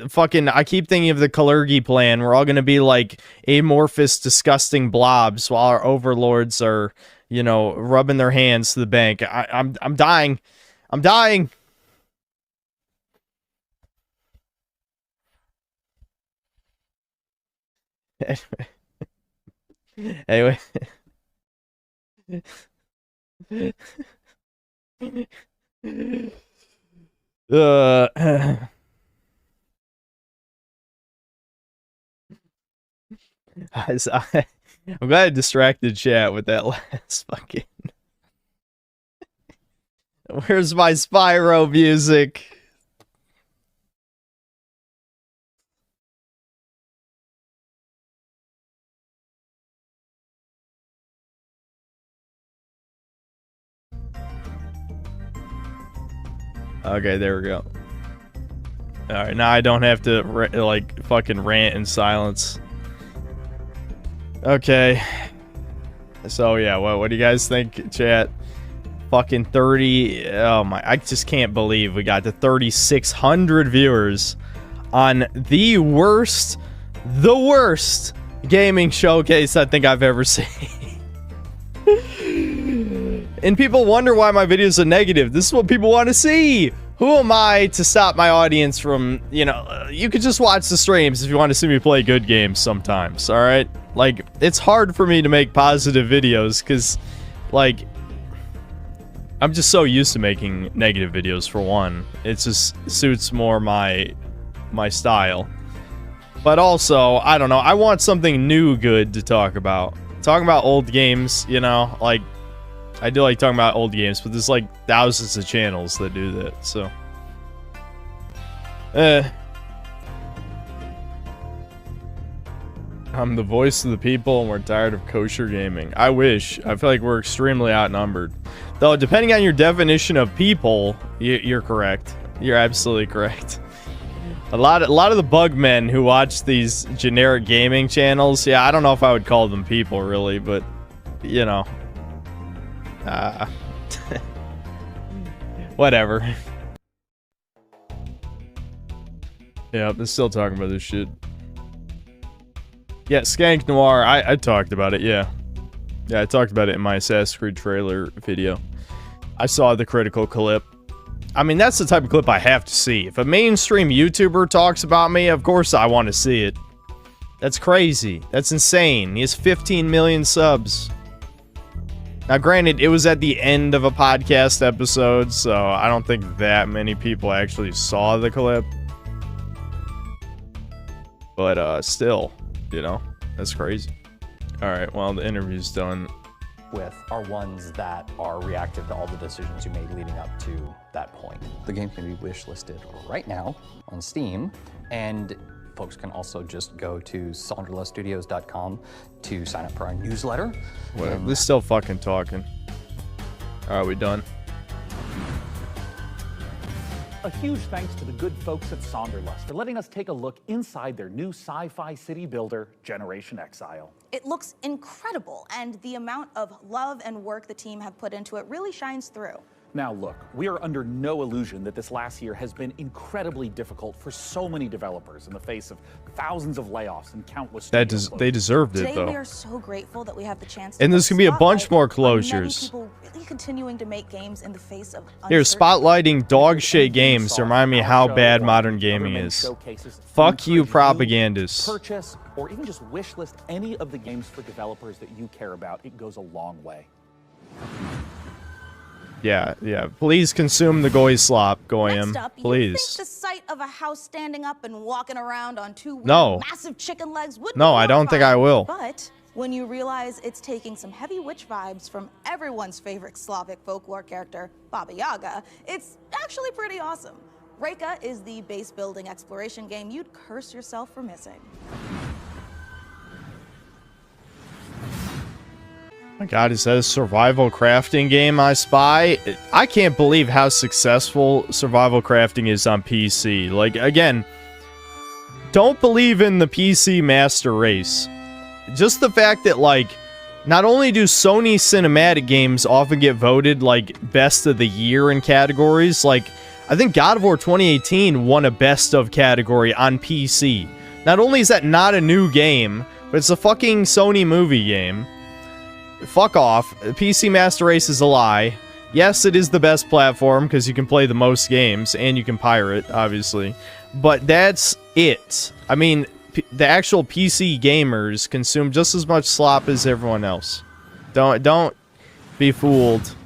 Fucking, I keep thinking of the Kalergi plan. We're all gonna be like amorphous, disgusting blobs while our overlords are, you know, rubbing their hands to the bank. I'm dying. I'm dying. Anyway. I'm glad I distracted chat with that last fucking. Where's my Spyro music? Okay, there we go. Alright, now I don't have to, like, fucking rant in silence. Okay. So, yeah, what do you guys think, chat? Fucking 30... Oh, my... I just can't believe we got to 3,600 viewers on the worst gaming showcase I think I've ever seen. And people wonder why my videos are negative. This is what people want to see. Who am I to stop my audience from, you know, you could just watch the streams if you want to see me play good games sometimes, alright? Like, it's hard for me to make positive videos because, like, I'm just so used to making negative videos, for one. It just suits more my style. But also, I don't know, I want something new good to talk about. Talking about old games, you know, like, I do like talking about old games, but there's like thousands of channels that do that, so. I'm the voice of the people and we're tired of kosher gaming. I wish. I feel like we're extremely outnumbered. Though, depending on your definition of people, you're correct. You're absolutely correct. A lot of the bug men who watch these generic gaming channels, yeah, I don't know if I would call them people, really, but, you know. Whatever. Yeah, they're still talking about this shit. Yeah, Skank Noir, I talked about it, yeah. Yeah, I talked about it in my Assassin's Creed trailer video. I saw the critical clip. I mean, that's the type of clip I have to see. If a mainstream YouTuber talks about me, of course I want to see it. That's crazy. That's insane. He has 15 million subs. Now, granted, it was at the end of a podcast episode, so I don't think that many people actually saw the clip. But, still, you know, that's crazy. Alright, well, the interview's done. With are ones that are reactive to all the decisions you made leading up to that point. The game can be wishlisted right now on Steam, and folks can also just go to sonderluststudios.com to sign up for our newsletter. Whatever, they're still fucking talking. Alright, we done? A huge thanks to the good folks at Sonderlust for letting us take a look inside their new sci-fi city builder, Generation Exile. It looks incredible, and the amount of love and work the team have put into it really shines through. Now look, we are under no illusion that this last year has been incredibly difficult for so many developers in the face of thousands of layoffs and countless They deserved it, Today though. We are so grateful that we have the chance to And there's gonna be a bunch more spotlight on many closures. people really continuing to make games in the face of Here, uncertainty. spotlighting dog shit games to remind me how bad modern gaming is. Fuck you, propagandists. Purchase or even just wishlist any of the games for developers that you care about. It goes a long way. Yeah, yeah. Please consume the goy slop, Goyim. Next up, you Please. think the sight of a house standing up and walking around on two No. massive chicken legs would No, be I don't think I will. But when you realize it's taking some heavy witch vibes from everyone's favorite Slavic folklore character, Baba Yaga, it's actually pretty awesome. Reka is the base building exploration game you'd curse yourself for missing. My god, it says survival crafting game I spy. I can't believe how successful survival crafting is on PC. Like, again, don't believe in the PC master race. Just the fact that, like, not only do Sony cinematic games often get voted, like, best of the year in categories, like, I think God of War 2018 won a best of category on PC. Not only is that not a new game, but it's a fucking Sony movie game. Fuck off. PC Master Race is a lie. Yes, it is the best platform because you can play the most games and you can pirate, obviously. But that's it. I mean, the actual PC gamers consume just as much slop as everyone else. Don't be fooled.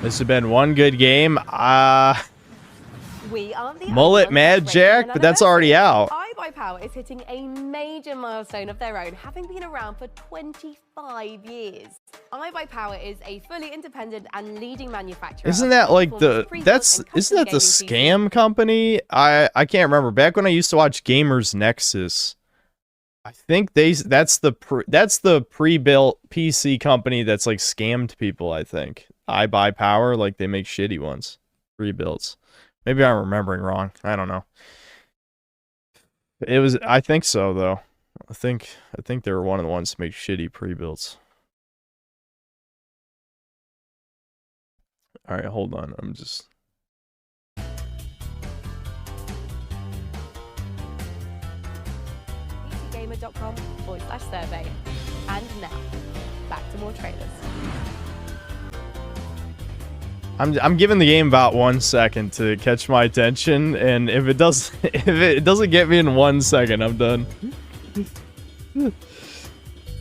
This has been one good game. We are the Mullet Mad Jack, but that's already out. iBuyPower is hitting a major milestone of their own, having been around for 25 years. iBuyPower is a fully independent and leading manufacturer. Isn't that like the isn't that the scam company? I can't remember. Back when I used to watch Gamers Nexus, I think that's the pre-built PC company that's like scammed people. I think iBuyPower, like they make shitty ones, pre-builts. Maybe I'm remembering wrong. I don't know. It was. I think so, though. I think they were one of the ones to make shitty pre-builds. All right, hold on. I'm just. PCGamer.com/survey. And now, back to more trailers. I'm giving the game about 1 second to catch my attention, and if it doesn't get me in 1 second, I'm done.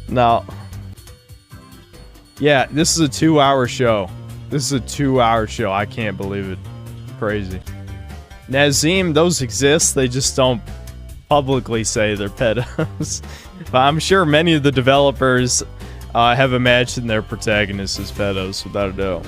Now, yeah, this is a 2-hour show. This is a 2-hour show. I can't believe it. Crazy. Nazim, those exist. They just don't publicly say they're pedos. But I'm sure many of the developers have imagined their protagonists as pedos, without a doubt.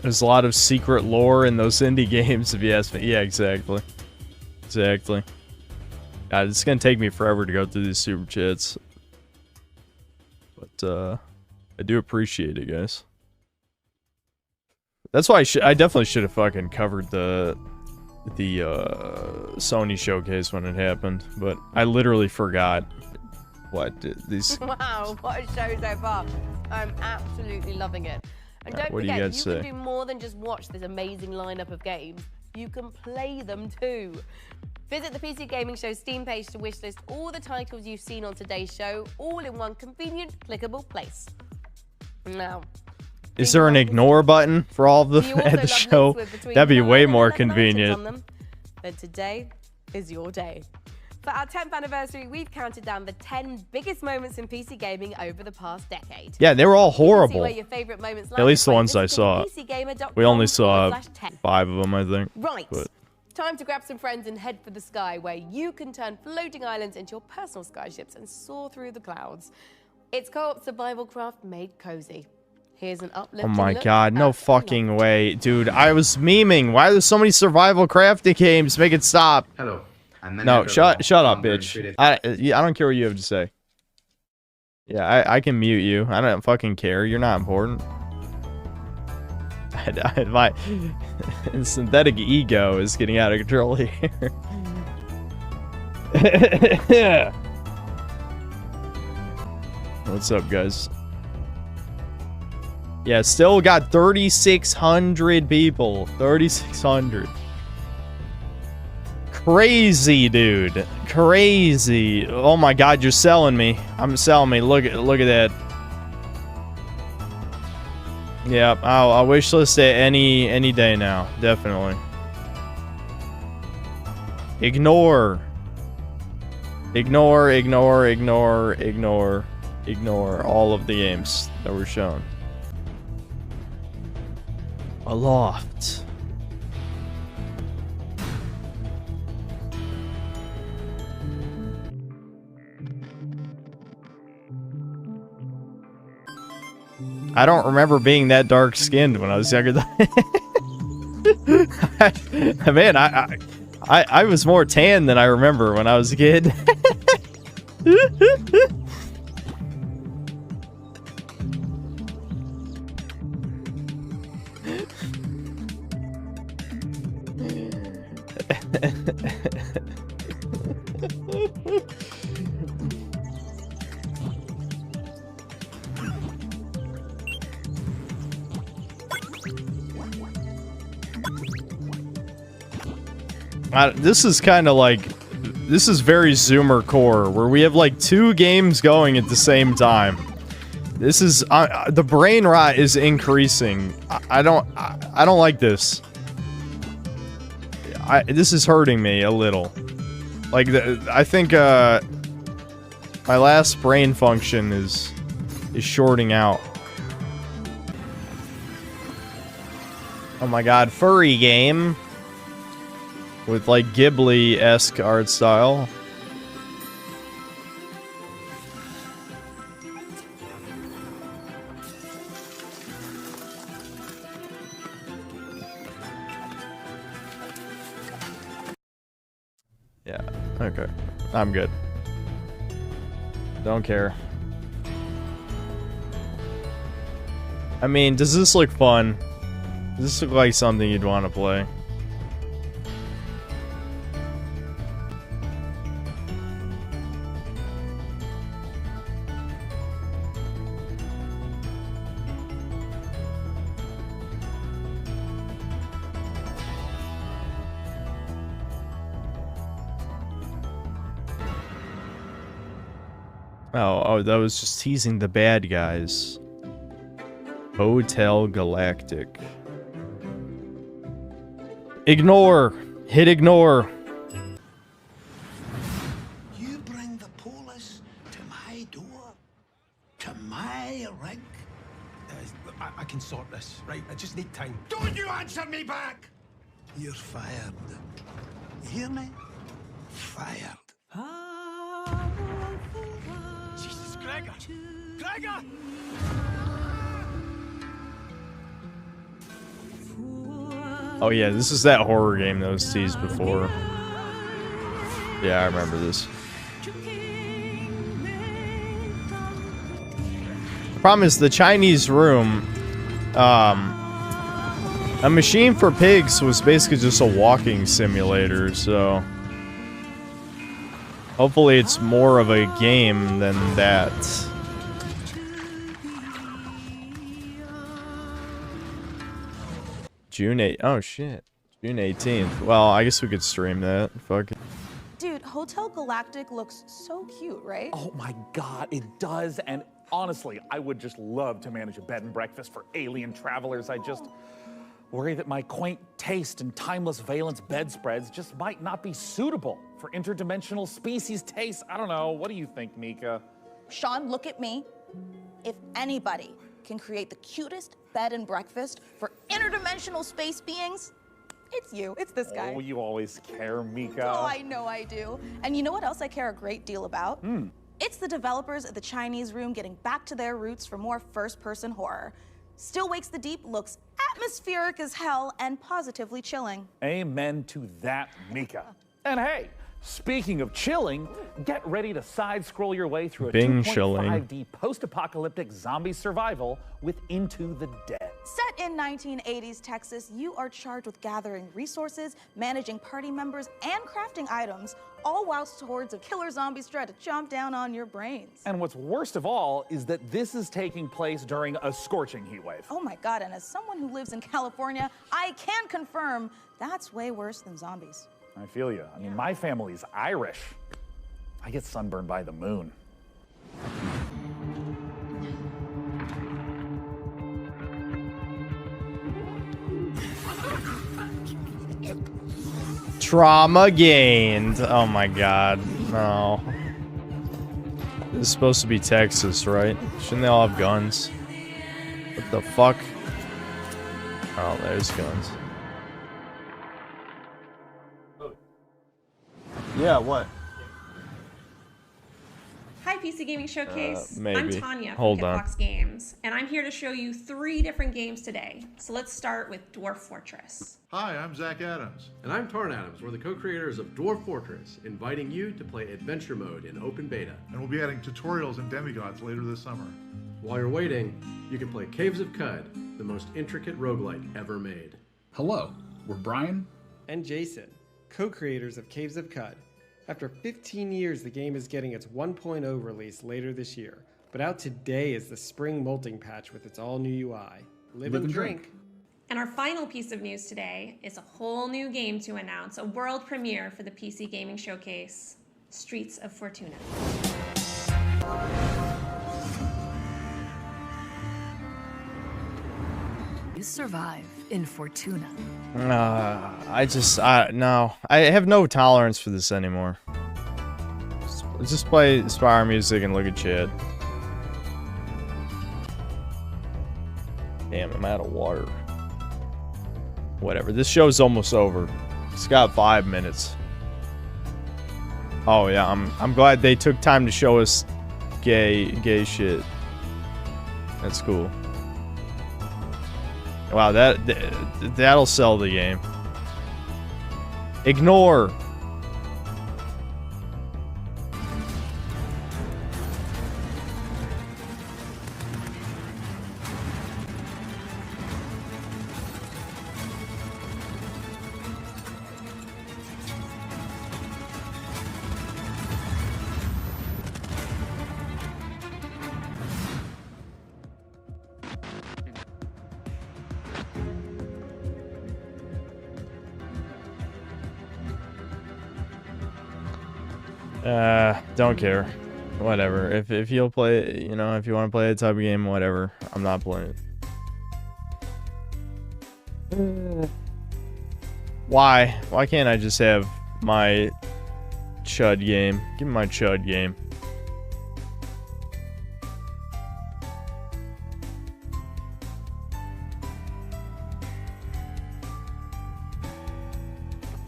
There's a lot of secret lore in those indie games, if you ask me. Yeah, exactly. Exactly. God, it's gonna take me forever to go through these super chats. But, I do appreciate it, guys. That's why I definitely should have fucking covered the Sony showcase when it happened, but I literally forgot what these. Wow, what a show so far. I'm absolutely loving it. And don't What do you forget, guys you say? can do more than just watch this amazing lineup of games. You can play them too. Visit the PC Gaming Show Steam page to wishlist all the titles you've seen on today's show, all in one convenient, clickable place. Now, Is there an ignore button for all of the at the show? That'd be way more convenient. then today is your day. For our 10th anniversary, we've counted down the 10 biggest moments in PC gaming over the past decade. Yeah, they were all You can see horrible. where your favorite moments At landed least the by ones I visiting saw. PCgamer.com We only saw /10. 5 of them, I think. Right. But Time to grab some friends and head for the sky, where you can turn floating islands into your personal skyships and soar through the clouds. It's co-op survival craft made cozy. Here's an oh uplifting my look god, no at fucking way, dude! I was memeing. Why are there so many survival crafting games? Make it stop. Hello. No, shut up, bitch. I don't care what you have to say. Yeah, I can mute you. I don't fucking care. You're not important. My synthetic ego is getting out of control here. What's up, guys? Yeah, still got 3,600 people. 3,600. Crazy, dude. Crazy. Oh my god, you're selling me. I'm selling me. Look at that. Yeah, I'll wishlist it any day now. Definitely. Ignore. Ignore all of the games that were shown. Aloft. I don't remember being that dark skinned when I was younger. Man, I was more tan than I remember when I was a kid. This is kind of like, this is very Zoomer core, where we have like 2 games going at the same time. This is the brain rot is increasing. I don't like this. This is hurting me a little. Like I think my last brain function is shorting out. Oh my god, furry game. With like Ghibli-esque art style. Yeah, okay. I'm good. Don't care. I mean, does this look fun? Does this look like something you'd want to play? Oh, that was just teasing the bad guys. Hotel Galactic. Ignore! Hit ignore! You bring the police to my door. I can sort this, right? I just need time. Don't you answer me back! You're fired. You hear me? Fired. Jesus, Gregor! Gregor! Oh yeah, this is that horror game that was teased before. Yeah, I remember this. The problem is the Chinese room, a machine for pigs was basically just a walking simulator, so hopefully it's more of a game than that. June 8th. Oh shit. June 18th. Well, I guess we could stream that. Fuck it. Dude, Hotel Galactic looks so cute, right? Oh my god, it does. And honestly, I would just love to manage a bed and breakfast for alien travelers. I just worry that my quaint taste and timeless valence bedspreads just might not be suitable for interdimensional species tastes. I don't know. What do you think, Mika? Sean, look at me. If anybody can create the cutest bed and breakfast for interdimensional space beings, it's you. It's this guy. Oh, you always care, Mika. Oh, I know I do. And you know what else I care a great deal about? It's the developers at the Chinese Room getting back to their roots for more first-person horror. Still Wakes the Deep looks atmospheric as hell and positively chilling. Amen to that, Mika. And hey, speaking of chilling, get ready to side-scroll your way through a Bing 2.5D post-apocalyptic zombie survival with Into the Dead. Set in 1980s Texas, you are charged with gathering resources, managing party members, and crafting items, all whilst hordes of killer zombies try to chomp down on your brains. And what's worst of all is that this is taking place during a scorching heat wave. Oh my god, and as someone who lives in California, I can confirm that's way worse than zombies. I feel you. I mean, my family's Irish. I get sunburned by the moon. Trauma gained. Oh my god. No. This is supposed to be Texas, right? Shouldn't they all have guns? What the fuck? Oh, there's guns. Yeah, what? Hi, PC Gaming Showcase. Maybe. I'm Tanya from Hold on. Hitbox Games, and I'm here to show you 3 different games today. So let's start with Dwarf Fortress. Hi, I'm Zach Adams. And I'm Tarn Adams. We're the co-creators of Dwarf Fortress, inviting you to play Adventure Mode in open beta. And we'll be adding tutorials and demigods later this summer. While you're waiting, you can play Caves of Cud, the most intricate roguelike ever made. Hello, we're Brian and Jason, co-creators of Caves of Cud. After 15 years, the game is getting its 1.0 release later this year, but out today is the spring molting patch with its all-new UI. Live and drink. And our final piece of news today is a whole new game to announce, a world premiere for the PC Gaming Showcase, Streets of Fortuna. You survive in Fortuna. No. I have no tolerance for this anymore. Just play Spire music and look at chat. Damn, I'm out of water. Whatever, this show's almost over. It's got 5 minutes. Oh yeah, I'm glad they took time to show us gay shit. That's cool. Wow, that'll sell the game. Ignore. Don't care. Whatever. If you'll play, you know, if you want to play a type of game, whatever. I'm not playing it. Why? Why can't I just have my chud game? Give me my chud game.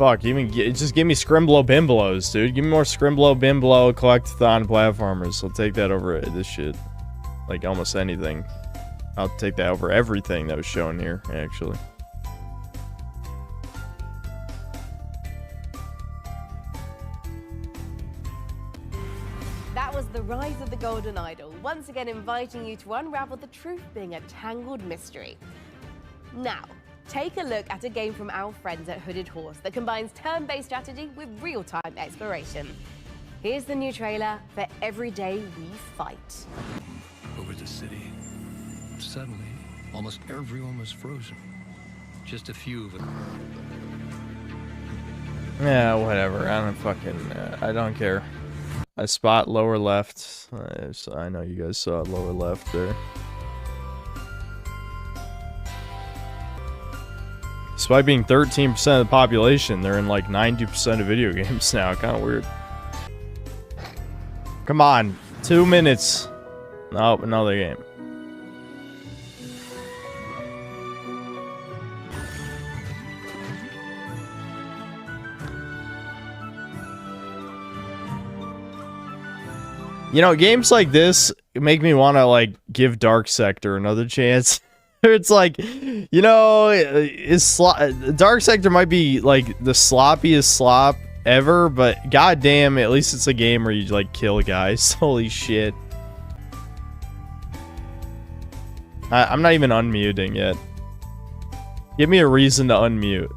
Fuck, just give me Scrimblow Bimblows, dude. Give me more Scrimblow Bimblow Collectathon platformers. I'll take that over this shit. Like, almost anything. I'll take that over everything that was shown here, actually. That was the rise of the Golden Idol, once again inviting you to unravel the truth being a tangled mystery. Now, take a look at a game from our friends at Hooded Horse that combines turn-based strategy with real-time exploration. Here's the new trailer for Every Day We Fight. Over the city, suddenly, almost everyone was frozen. Just a few of them. Yeah, whatever. I don't fucking... I don't care. I spot lower left. I know you guys saw lower left there. Despite being 13% of the population, they're in like 90% of video games now. Kind of weird. Come on. 2 minutes. Nope, another game. You know, games like this make me want to, like, give Dark Sector another chance. It's like, you know, Dark Sector might be, like, the sloppiest slop ever, but goddamn, at least it's a game where you, like, kill guys. Holy shit. I'm not even unmuting yet. Give me a reason to unmute.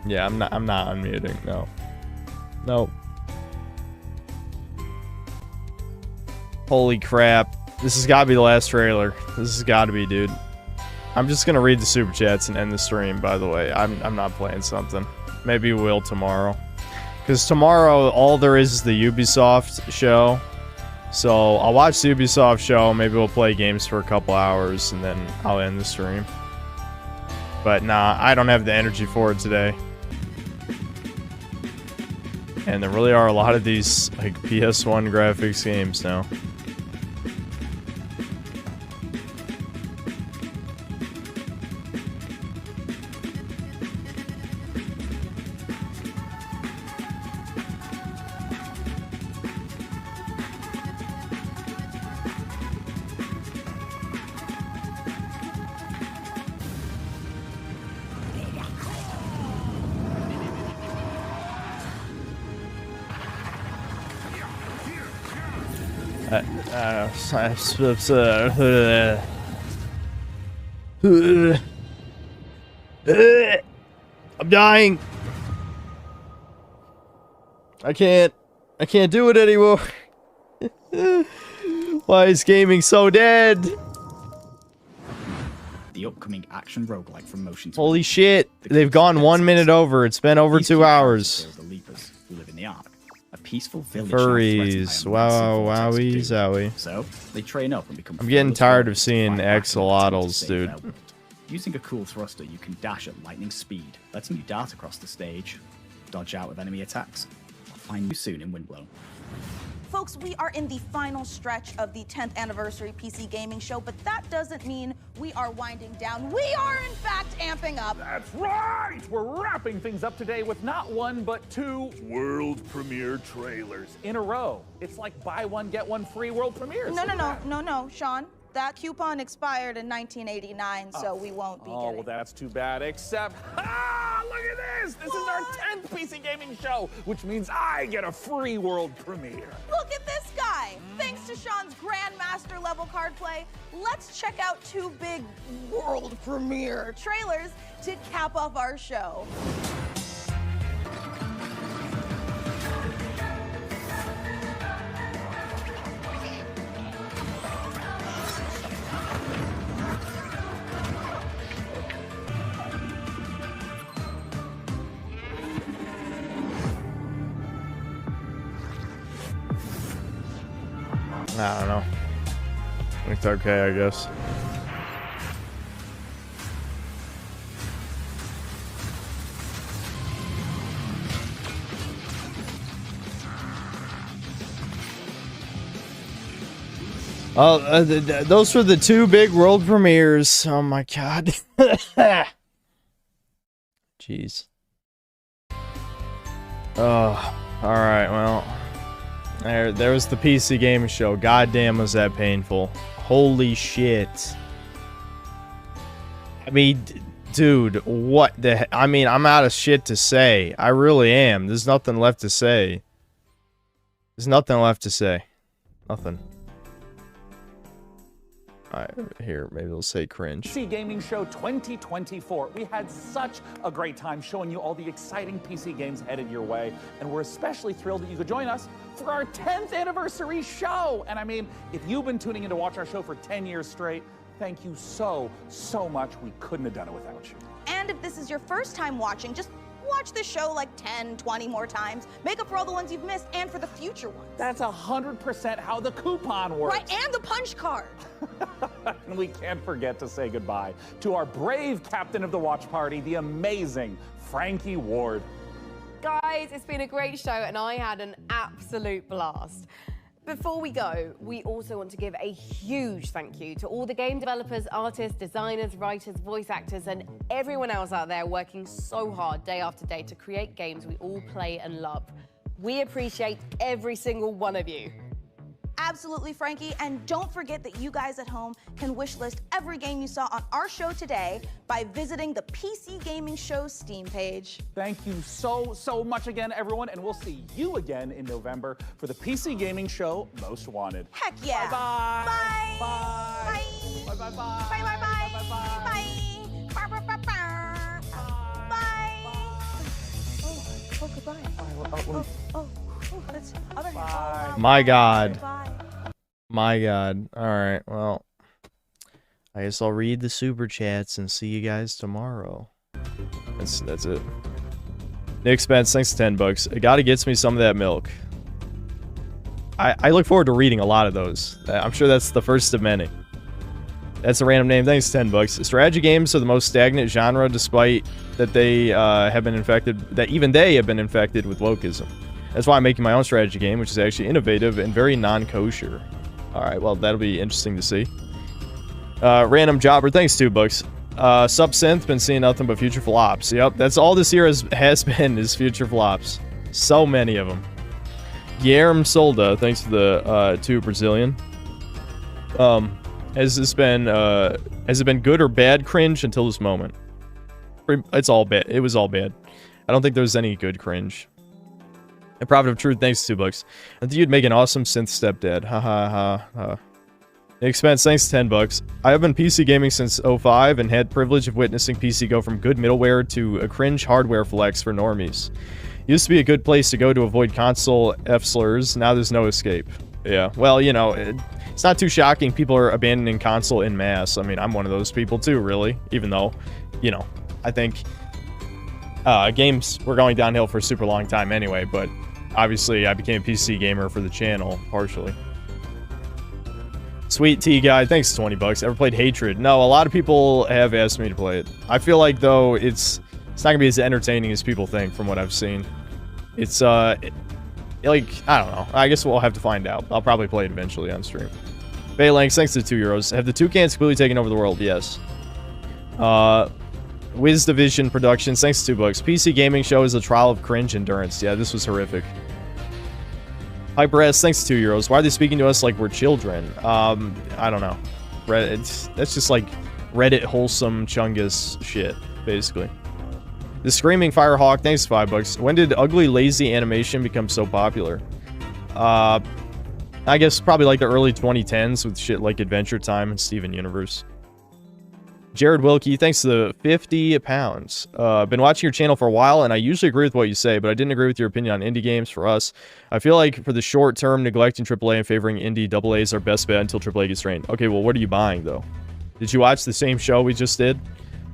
Yeah, I'm not unmuting, no. Nope. Holy crap. This has got to be the last trailer. This has got to be, dude. I'm just going to read the super chats and end the stream, by the way. I'm not playing something. Maybe we'll tomorrow. Because tomorrow, all there is the Ubisoft show. So, I'll watch the Ubisoft show. Maybe we'll play games for a couple hours, and then I'll end the stream. But nah, I don't have the energy for it today. And there really are a lot of these, like, PS1 graphics games now. I'm dying. I can't do it anymore. Why is gaming so dead? The upcoming action roguelike from Motion. Holy shit. They've gone 1 minute over. It's been over 2 hours. The Leapers who live in the Ark. A peaceful village. Furries. Wow, wowie, zowie. So, they train up and become. I'm getting tired of seeing axolotls, dude. Using a cool thruster, you can dash at lightning speed, letting you dart across the stage, dodge out of enemy attacks. I'll find you soon in Windblown. Folks, we are in the final stretch of the 10th anniversary PC Gaming Show, but that doesn't mean we are winding down. We are, in fact, amping up. That's right! We're wrapping things up today with not one, but 2 world premiere trailers in a row. It's like buy one, get one free world premieres. No, Sean. That coupon expired in 1989, so we won't be getting. Oh, well, that's too bad, except, look at this! This is our 10th PC Gaming Show, which means I get a free world premiere. Look at this guy! Thanks to Sean's Grandmaster level card play, let's check out 2 big world premiere trailers to cap off our show. I don't know. It's okay, I guess. Oh, those were the 2 big world premieres. Oh my god. Jeez. Oh, alright, well. There was the PC gaming show. Goddamn, was that painful. Holy shit. I mean, dude, what the I mean, I'm out of shit to say. I really am. There's nothing left to say. There's nothing left to say. Nothing. Alright, here, maybe we'll say cringe. PC Gaming Show 2024. We had such a great time showing you all the exciting PC games headed your way, and we're especially thrilled that you could join us for our 10th anniversary show. And I mean, if you've been tuning in to watch our show for 10 years straight, thank you so much. We couldn't have done it without you. And if this is your first time watching, just watch the show like 10, 20 more times. Make up for all the ones you've missed and for the future ones. That's 100% how the coupon works. Right, and the punch card. And we can't forget to say goodbye to our brave captain of the watch party, the amazing Frankie Ward. Guys, it's been a great show and I had an absolute blast. Before we go, we also want to give a huge thank you to all the game developers, artists, designers, writers, voice actors, and everyone else out there working so hard day after day to create games we all play and love. We appreciate every single one of you. Absolutely, Frankie. And don't forget that you guys at home can wishlist every game you saw on our show today by visiting the PC Gaming Show Steam page. Thank you so much again, everyone, and we'll see you again in November for the PC Gaming Show Most Wanted. Heck yeah. Bye-bye. Bye. Bye. Bye. Bye-bye. Bye. Bye. Bye. Bye. Bye. Bye. Oh, goodbye. Oh, that's other hand. My God. My God. Alright, well. I guess I'll read the super chats and see you guys tomorrow. That's it. Nick Spence, thanks to $10. It gotta gets me some of that milk. I look forward to reading a lot of those. I'm sure that's the first of many. That's a random name. Thanks, $10. Strategy games are the most stagnant genre, despite that they have been infected. That even they have been infected with wokeism. That's why I'm making my own strategy game, which is actually innovative and very non-kosher. All right, well that'll be interesting to see. Random Jobber, thanks $2. Subsynth, been seeing nothing but future flops. Yep, that's all this year has been is future flops. So many of them. Guilherme Solda, thanks for the 2 Brazilian. Has it been good or bad cringe until this moment? It's all bad. It was all bad. I don't think there was any good cringe. And Prophet of Truth, thanks $2. I think you'd make an awesome synth stepdad. Ha ha ha ha. Expense, thanks $10. I have been PC gaming since 05 and had privilege of witnessing PC go from good middleware to a cringe hardware flex for normies. Used to be a good place to go to avoid console F-slurs. Now there's no escape. Yeah, well, you know, it's not too shocking people are abandoning console en masse. I mean, I'm one of those people too, really. Even though, you know, I think games were going downhill for a super long time anyway, but obviously I became a PC gamer for the channel, partially. Sweet Tea Guy, thanks $20. Ever played Hatred? No, a lot of people have asked me to play it. I feel like, though, it's not gonna be as entertaining as people think from what I've seen. It's, like, I don't know. I guess we'll have to find out. I'll probably play it eventually on stream. Phalanx, thanks to €2. Have the Toucans completely taken over the world? Yes. Wiz Division Productions, thanks to $2. PC Gaming Show is a trial of cringe endurance. Yeah, this was horrific. Hyper S, thanks to €2. Why are they speaking to us like we're children? I don't know. That's just like Reddit wholesome chungus shit, basically. The Screaming Firehawk, thanks to $5. When did ugly, lazy animation become so popular? I guess probably like the early 2010s with shit like Adventure Time and Steven Universe. Jared Wilkie, thanks to the 50 pounds. Been watching your channel for a while, and I usually agree with what you say, but I didn't agree with your opinion on indie games for us. I feel like for the short term, neglecting AAA and favoring indie AA is our best bet until AAA gets trained. Okay, well, what are you buying, though? Did you watch the same show we just did?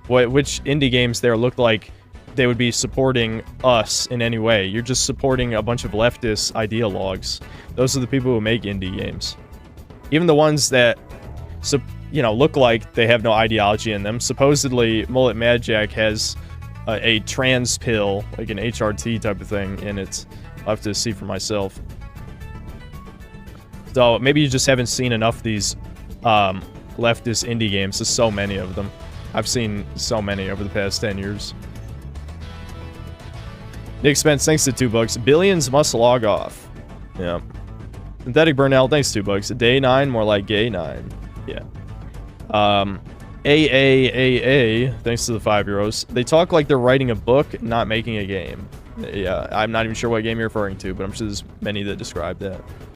Which indie games there looked like they would be supporting us in any way? You're just supporting a bunch of leftist ideologues. Those are the people who make indie games. Even the ones that, you know, look like they have no ideology in them. Supposedly, Mullet Mad Jack has a trans pill, like an HRT type of thing in it. I'll have to see for myself. So maybe you just haven't seen enough of these leftist indie games. There's so many of them. I've seen so many over the past 10 years. Nick Spence, thanks to $2. Billions must log off. Yeah. Synthetic Burnell, thanks to $2. Day 9, more like gay 9. Yeah. AAAA, thanks to the 5 euros. They talk like they're writing a book, not making a game. Yeah, I'm not even sure what game you're referring to, but I'm sure there's many that describe that.